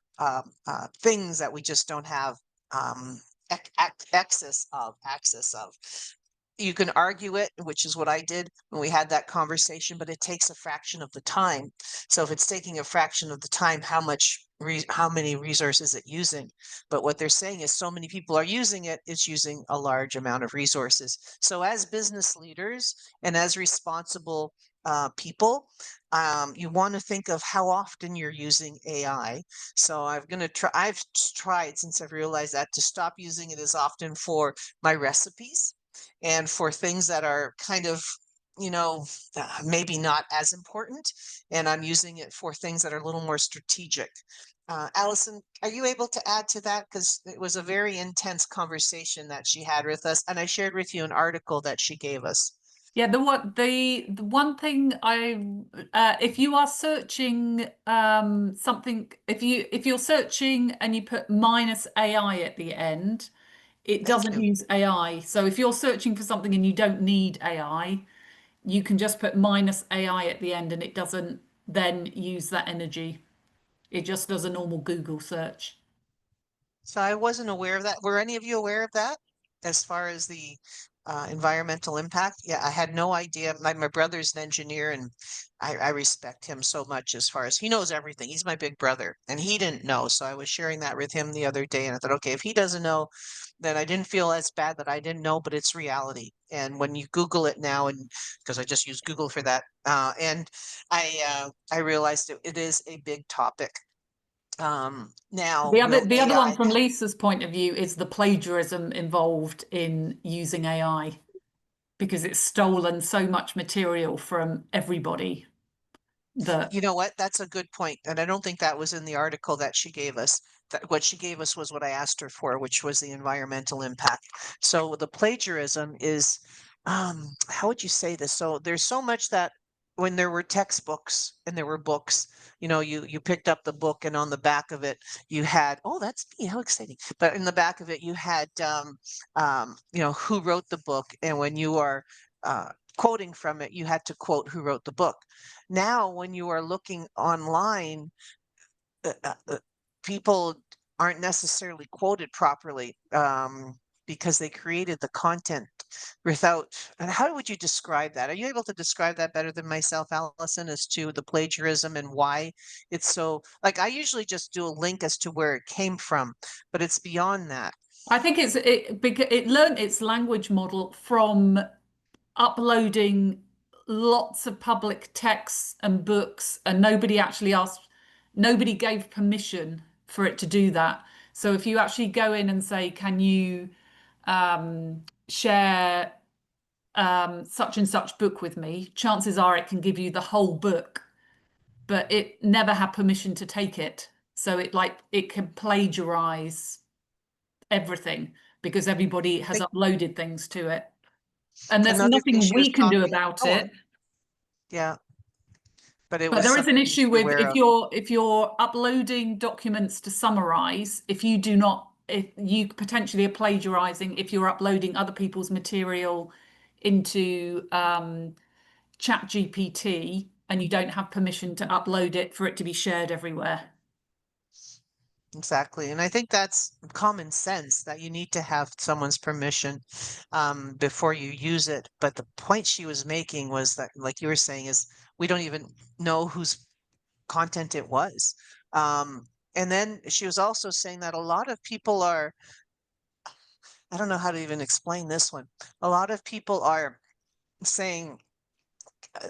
things that we just don't have access of. You can argue it, which is what I did when we had that conversation, but it takes a fraction of the time. So if it's taking a fraction of the time, how many resources it using? But what they're saying is so many people are using it, it's using a large amount of resources. So as business leaders and as responsible people, you want to think of how often you're using AI. So I've tried, since I've realized that, to stop using it as often for my recipes and for things that are kind of, maybe not as important. And I'm using it for things that are a little more strategic. Allison, are you able to add to that? Because it was a very intense conversation that she had with us, and I shared with you an article that she gave us. Yeah, the one thing if you are searching something, if you're searching and you put minus AI at the end, it Thank doesn't you. use AI. So if you're searching for something and you don't need AI, you can just put minus AI at the end and it doesn't then use that energy. It just does a normal Google search. So I wasn't aware of that. Were any of you aware of that as far as the environmental impact? Yeah, I had no idea. My brother's an engineer, and I respect him so much as far as he knows everything. He's my big brother, and he didn't know. So I was sharing that with him the other day, and I thought, okay, if he doesn't know, then I didn't feel as bad that I didn't know, but it's reality. And when you Google it now, and because I just use Google for that, and I realized it is a big topic. Now, will The other one AI? from Lisa's point of view is the plagiarism involved in using AI because it's stolen so much material from everybody that You know what? That's a good point. And I don't think that was in the article that she gave us. That what she gave us was what I asked her for, which was the environmental impact. So the plagiarism is, how would you say this? So there's so much that when there were textbooks and there were books, you picked up the book and on the back of it you had, oh, that's me, how exciting. But in the back of it you had, who wrote the book, and when you are quoting from it, you had to quote who wrote the book. Now, when you are looking online, people aren't necessarily quoted properly because they created the content without. And how would you describe that? Are you able to describe that better than myself, Allison, as to the plagiarism and why it's so? Like, I usually just do a link as to where it came from, but it's beyond that. I think because it learned its language model from uploading lots of public texts and books, and nobody gave permission for it to do that. So if you actually go in and say, can you share such and such book with me, chances are it can give you the whole book, but it never had permission to take it. So it can plagiarize everything because everybody has uploaded things to it. And there's Another thing nothing she was we can do talking. about Go it. on. Yeah, but it But was there is an something to issue be with aware of. if you're uploading documents to summarize, if you potentially are plagiarizing if you're uploading other people's material into ChatGPT and you don't have permission to upload it for it to be shared everywhere. Exactly. And I think that's common sense that you need to have someone's permission before you use it. But the point she was making was that, like you were saying, is we don't even know whose content it was. And then she was also saying that a lot of people are, I don't know how to even explain this one. A lot of people are saying,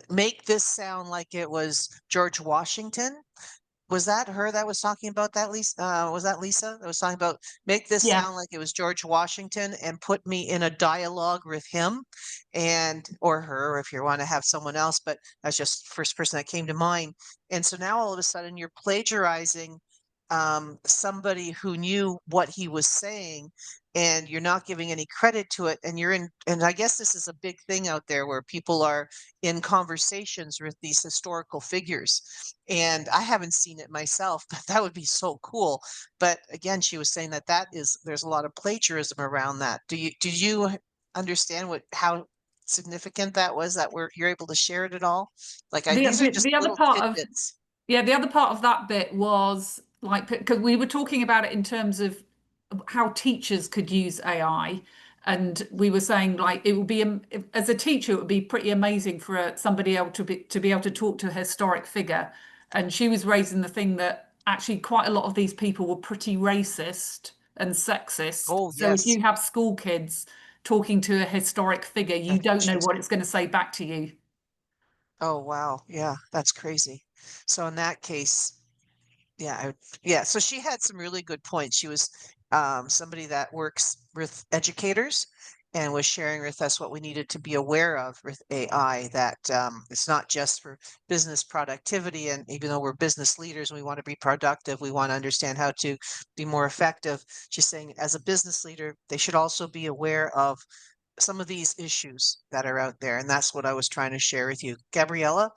make this sound like it was George Washington. Was that her that was talking about that, Lisa? Was that Lisa that was talking about make this Yeah. sound like it was George Washington and put me in a dialogue with him or her, if you want to have someone else, but that's just first person that came to mind. And so now all of a sudden you're plagiarizing somebody who knew what he was saying, and you're not giving any credit to it. And I guess this is a big thing out there where people are in conversations with these historical figures. And I haven't seen it myself, but that would be so cool. But again, she was saying that there's a lot of plagiarism around that. Do you understand how significant that was that you're able to share it at all? Like The, these are the, just the other little part of tidbits. Yeah, the other part of that bit was like, because we were talking about it in terms of how teachers could use AI. And we were saying like it would be, as a teacher, it would be pretty amazing for somebody else to be able to talk to a historic figure. And she was raising the thing that actually quite a lot of these people were pretty racist and sexist. Oh, So if yes. you have school kids talking to a historic figure, you don't know She's- what it's going to say back to you. Oh, wow. Yeah, that's crazy. So in that case, yeah, yeah. So she had some really good points. She was somebody that works with educators and was sharing with us what we needed to be aware of with AI, that it's not just for business productivity. And even though we're business leaders, we want to be productive, we want to understand how to be more effective. She's saying as a business leader, they should also be aware of some of these issues that are out there. And that's what I was trying to share with you. Gabriella?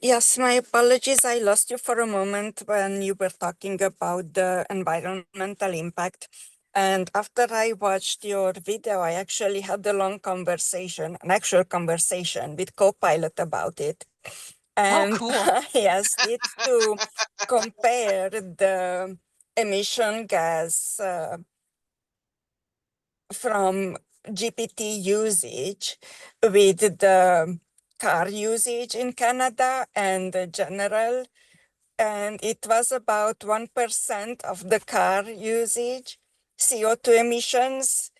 Yes, my apologies. I lost you for a moment when you were talking about the environmental impact. And after I watched your video, I actually had a long conversation, an actual conversation with Copilot about it. Oh, And cool. I asked it to compare the emission gas from GPT usage with the car usage in Canada and the general. And it was about 1% of the car usage, CO2 emissions.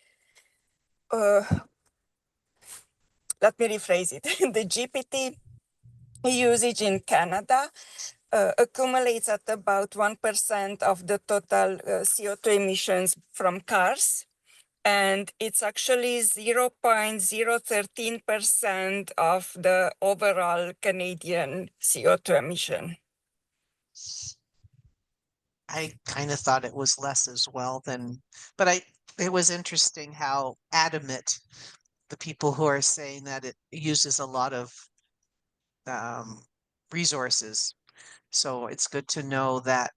Let me rephrase it. The GPT usage in Canada accumulates at about 1% of the total CO2 emissions from cars. And it's actually 0.013% of the overall Canadian CO2 emission. I kind of thought it was less as well than, but it was interesting how adamant the people who are saying that it uses a lot of um, resources. So it's good to know that.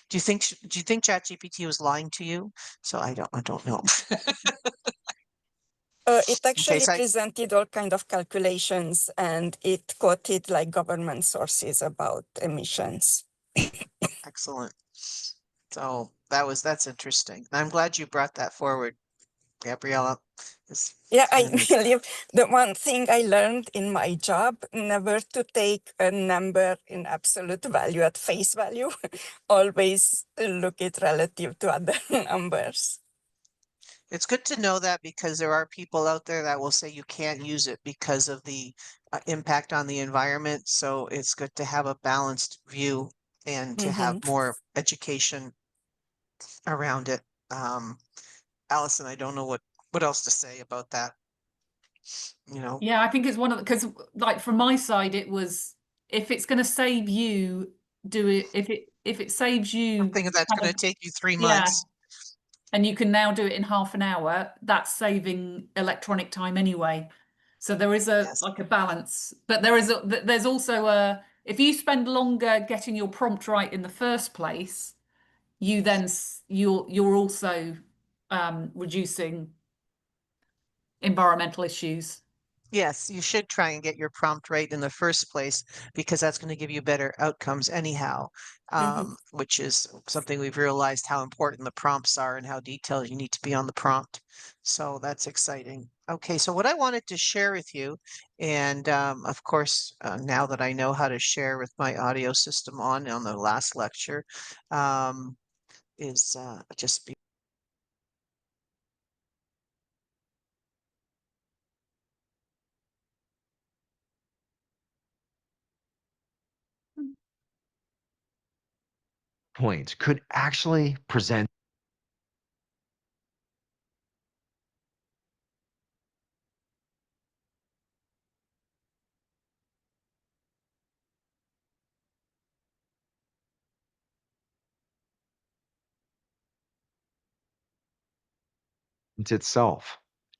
Do you think ChatGPT was lying to you? So I don't know. It Okay, actually so presented all kind of calculations and it quoted like government sources about emissions. excellent. So that's interesting. I'm glad you brought that forward, Gabriella. Yeah, I And believe the one thing I learned in my job, never to take a number in absolute value at face value. Always look it relative to other numbers. it's good to know that because there are people out there that will say you can't use it because of the impact on the environment. So it's good to have a balanced view and to have more education around it. Um, Allison, I don't know what else to say about that. You know, Yeah, I think it's one of the, because like from my side, it was, if it's going to save you, do it. If it saves you something that's kind going of, to take you 3 yeah, months. and you can now do it in half an hour, that's saving electronic time anyway. So there is a Yes. like a balance, but there's also if you spend longer getting your prompt right in the first place, you're also reducing environmental issues. Yes, you should try and get your prompt right in the first place because that's going to give you better outcomes anyhow, which is something we've realized how important the prompts are and how detailed you need to be on the prompt. So that's exciting. Okay, so what I wanted to share with you, and of course, now that I know how to share with my audio system on the last lecture, is just be points could actually present itself.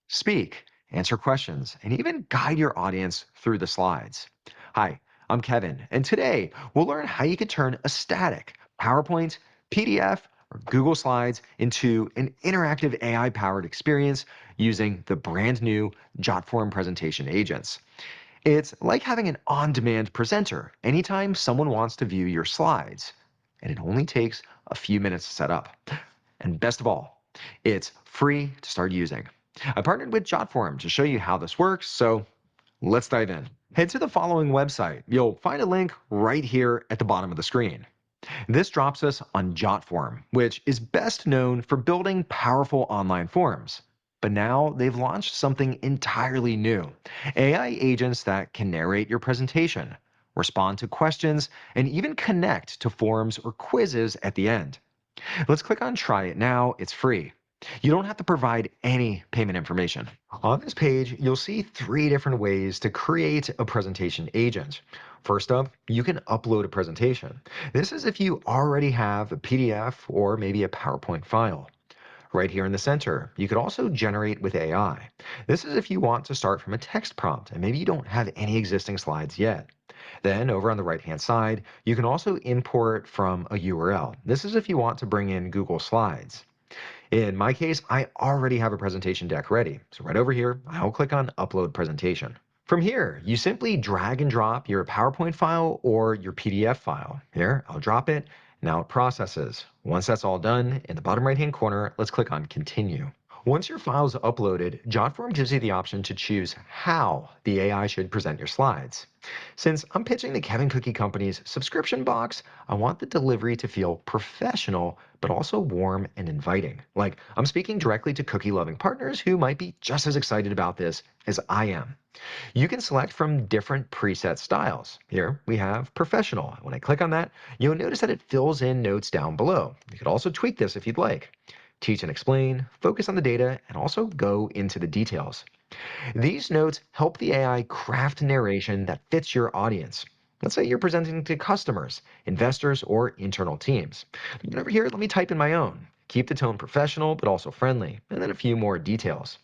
Speak, answer questions, and even guide your audience through the slides. Hi, I'm Kevin, and today we'll learn how you can turn a static PowerPoint, PDF, or Google Slides into an interactive AI-powered experience using the brand new JotForm presentation agents. It's like having an on-demand presenter anytime someone wants to view your slides, and it only takes a few minutes to set up. And best of all, it's free to start using. I partnered with JotForm to show you how this works, so let's dive in. Head to the following website. You'll find a link right here at the bottom of the screen. This drops us on JotForm, which is best known for building powerful online forms. But now they've launched something entirely new, AI agents that can narrate your presentation, respond to questions, and even connect to forums or quizzes at the end. Let's click on Try It Now. It's free. You don't have to provide any payment information. On this page, you'll see 3 different ways to create a presentation agent. First up, you can upload a presentation. This is if you already have a PDF or maybe a PowerPoint file. Right here in the center, you could also generate with AI. This is if you want to start from a text prompt and maybe you don't have any existing slides yet. Then over on the right-hand side, you can also import from a URL. This is if you want to bring in Google Slides. In my case, I already have a presentation deck ready. So right over here, I'll click on Upload Presentation. From here, you simply drag and drop your PowerPoint file or your PDF file. Here, I'll drop it. Now it processes. Once that's all done, in the bottom right-hand corner, let's click on Continue. Once your file is uploaded, JotForm gives you the option to choose how the AI should present your slides. Since I'm pitching the Kevin Cookie Company's subscription box, I want the delivery to feel professional, but also warm and inviting. Like I'm speaking directly to cookie-loving partners who might be just as excited about this as I am. You can select from different preset styles. Here we have professional. When I click on that, you'll notice that it fills in notes down below. You could also tweak this if you'd like. Teach and explain, focus on the data, and also go into the details. These notes help the AI craft narration that fits your audience. Let's say you're presenting to customers, investors, or internal teams. And over here, let me type in my own. Keep the tone professional, but also friendly, and then a few more details.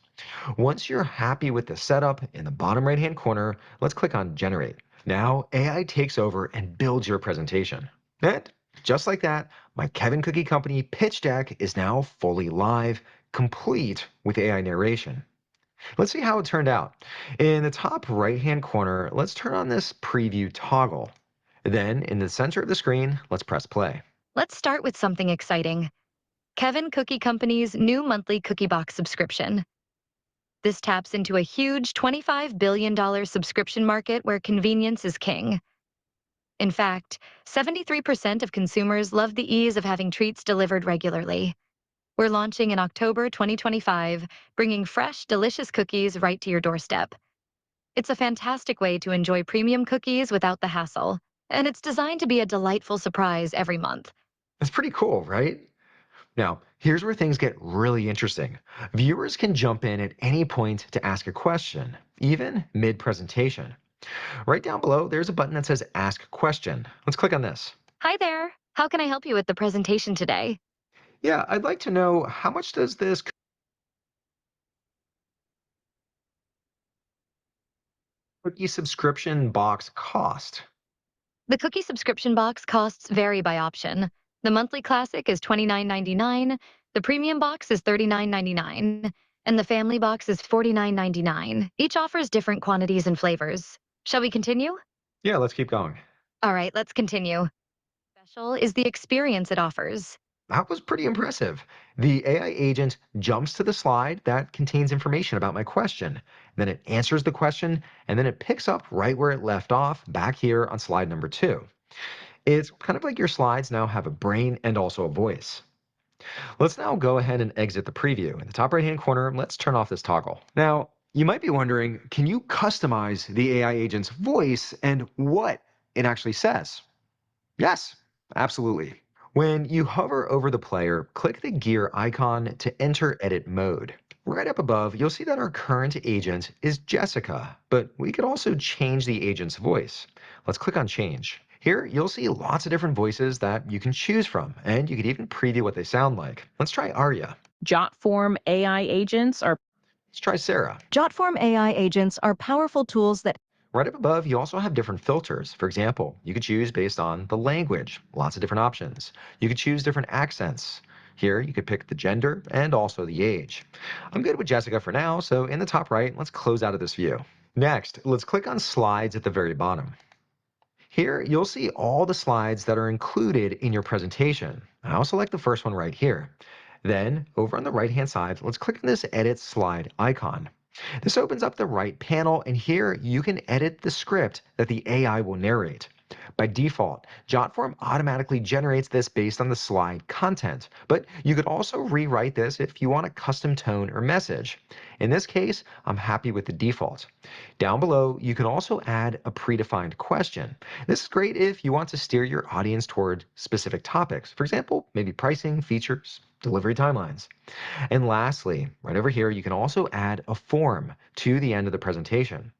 Once you're happy with the setup, in the bottom right-hand corner, let's click on Generate. Now, AI takes over and builds your presentation. And just like that, my Kevin Cookie Company pitch deck is now fully live, complete with AI narration. Let's see how it turned out. In the top right-hand corner, let's turn on this preview toggle. Then, in the center of the screen, let's press play. Let's start with something exciting. Kevin Cookie Company's new monthly cookie box subscription. This taps into a huge $25 billion subscription market where convenience is king. In fact, 73% of consumers love the ease of having treats delivered regularly. We're launching in October 2025, bringing fresh, delicious cookies right to your doorstep. It's a fantastic way to enjoy premium cookies without the hassle, and it's designed to be a delightful surprise every month. That's pretty cool, right? Now, here's where things get really interesting. Viewers can jump in at any point to ask a question, even mid-presentation. Right down below, there's a button that says Ask Question. Let's click on this. Hi there. How can I help you with the presentation today? Yeah, I'd like to know how much does this cookie subscription box cost? The cookie subscription box costs vary by option. The monthly classic is $29.99, the premium box is $39.99, and the family box is $49.99. Each offers different quantities and flavors. Shall we continue? Yeah, let's keep going. All right, let's continue. Special is the experience it offers. That was pretty impressive. The AI agent jumps to the slide that contains information about my question. Then it answers the question, and then it picks up right where it left off back here on slide number 2. It's kind of like your slides now have a brain and also a voice. Let's now go ahead and exit the preview. In the top right-hand corner, let's turn off this toggle. Now, you might be wondering, can you customize the AI agent's voice and what it actually says? Yes, absolutely. When you hover over the player, click the gear icon to enter edit mode. Right up above, you'll see that our current agent is Jessica, but we could also change the agent's voice. Let's click on change. Here, you'll see lots of different voices that you can choose from, and you could even preview what they sound like. Let's try Arya. JotForm AI agents are Let's try Sarah. JotForm AI agents are powerful tools that Right up above, you also have different filters. For example, you could choose based on the language, lots of different options. You could choose different accents. Here, you could pick the gender and also the age. I'm good with Jessica for now, so in the top right, let's close out of this view. Next, let's click on Slides at the very bottom. Here, you'll see all the slides that are included in your presentation. I'll select the first one right here. Then, over on the right-hand side, let's click on this Edit Slide icon. This opens up the right panel, and here you can edit the script that the AI will narrate. By default, Jotform automatically generates this based on the slide content, but you could also rewrite this if you want a custom tone or message. In this case, I'm happy with the default. Down below, you can also add a predefined question. This is great if you want to steer your audience toward specific topics. For example, maybe pricing, features, delivery timelines. And lastly, right over here, you can also add a form to the end of the presentation.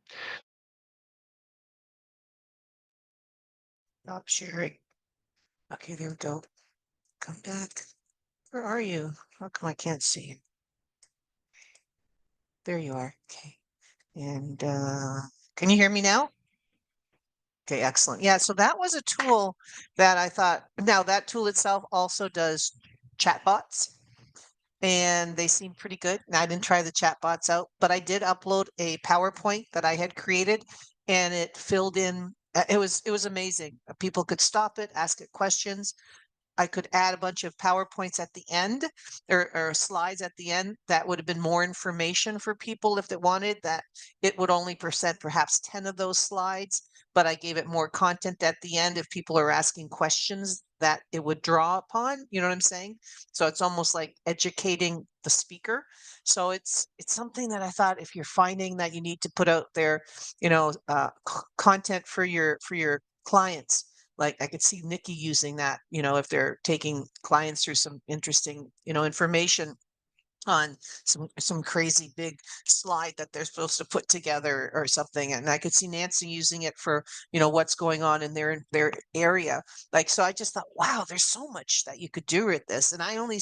Stop sharing. Okay, there we go. Come back. Where are you? How come I can't see you? There you are. Okay. And can you hear me now? Okay, excellent. Yeah, so that was a tool that I thought, now that tool itself also does chatbots, and they seem pretty good. And I didn't try the chatbots out, but I did upload a PowerPoint that I had created, and it filled in. It was amazing. People could stop it, ask it questions. I could add a bunch of PowerPoints at the end or slides at the end that would have been more information for people if they wanted that. It would only present perhaps 10 of those slides, but I gave it more content at the end if people are asking questions that it would draw upon. You know what I'm saying? So it's almost like educating the speaker. So it's something that I thought if you're finding that you need to put out there, content for your clients, like I could see Nikki using that, if they're taking clients through some interesting, information on some crazy big slide that they're supposed to put together or something. And I could see Nancy using it for, what's going on in their area. Like, so I just thought, wow, there's so much that you could do with this. And I only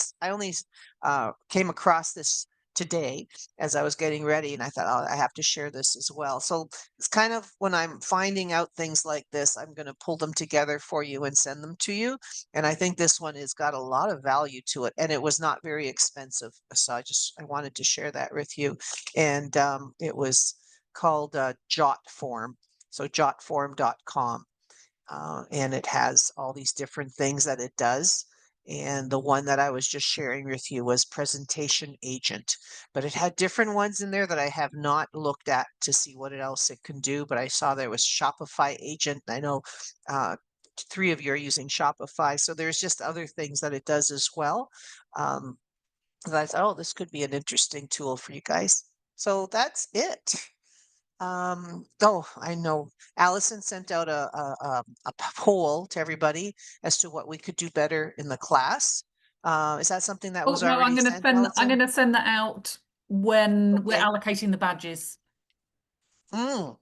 came across this today as I was getting ready, and I thought, oh, I have to share this as well. So it's kind of when I'm finding out things like this, I'm going to pull them together for you and send them to you. And I think this one has got a lot of value to it, and it was not very expensive. So I wanted to share that with you. And it was called Jotform. So jotform.com. And it has all these different things that it does. And the one that I was just sharing with you was Presentation Agent, but it had different ones in there that I have not looked at to see what else it can do. But I saw there was Shopify Agent. I know 3 of you are using Shopify, so there's just other things that it does as well. And I thought, oh, this could be an interesting tool for you guys. So that's it. Oh, I know. Allison sent out a poll to everybody as to what we could do better in the class. Is that something that Oh was no, already sent, I'm Allison? going to send that out when we're Okay. allocating the badges. Mm,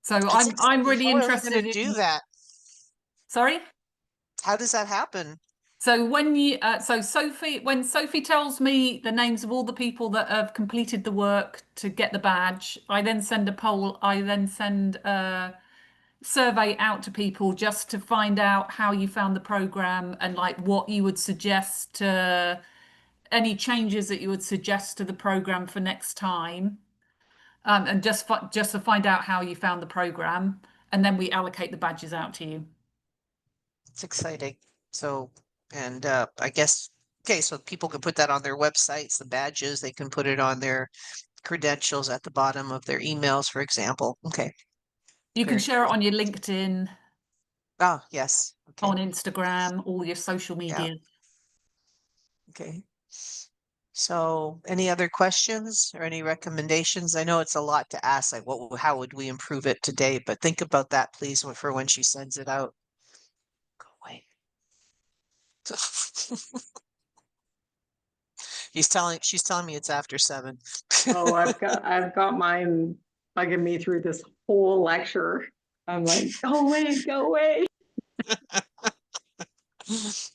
So that's I'm exciting. really How are we going interested to do in. that? Sorry. How does that happen? So when Sophie tells me the names of all the people that have completed the work to get the badge, I then send a poll. I then send a survey out to people just to find out how you found the program and like what you would suggest to any changes that you would suggest to the program for next time. And just to find out how you found the program, and then we allocate the badges out to you. It's exciting. So, and I guess, okay, so people can put that on their websites, the badges, they can put it on their credentials at the bottom of their emails, for example. Okay. You can Very share it cool. on your LinkedIn, Oh, yes. Okay. on Instagram, all your social Yeah. media. Okay. So any other questions or any recommendations? I know it's a lot to ask, like how would we improve it today? But think about that, please, for when she sends it out. Go away. She's telling me it's after 7. Oh, I've got mine bugging me through this whole lecture. I'm like, go away, go away.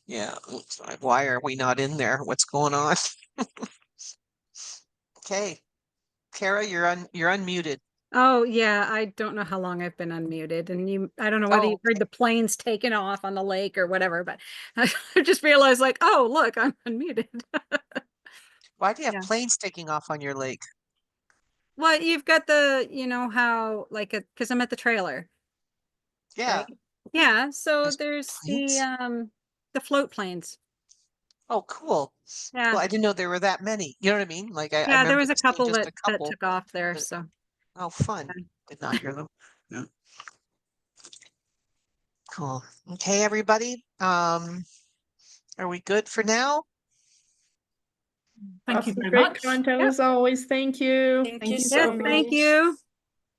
Yeah. It's like, why are we not in there? What's going on? Okay. Kara, you're unmuted. Oh, yeah, I don't know how long I've been unmuted, and I don't know whether Oh, you've heard the planes taking off on the lake or whatever, but I just realized like, oh, look, I'm unmuted. why do you have Yeah. planes taking off on your lake? Well, you've got you know how, like, because I'm at the trailer, Yeah, right? Yeah, so there's there's planes. the float planes. Oh, cool. Yeah, Well, I didn't know there were that many. You know what I mean? Like I yeah, there remember was a seeing couple just a that couple. took off there, But so. oh, fun. Yeah. Did not hear them. Yeah. Cool. Okay, everybody. Are we good for now? Thank you Awesome, very great much. content Yep. as always. Thank you. Thank Thank you you Yes, so so thank much. much. you.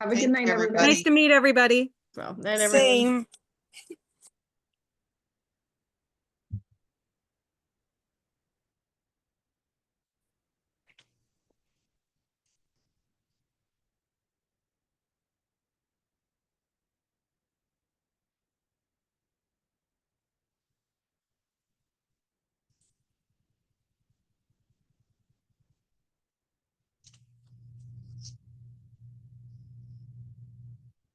Have a good Thank night, you, everybody. Nice to meet everybody. So, then everyone. Same.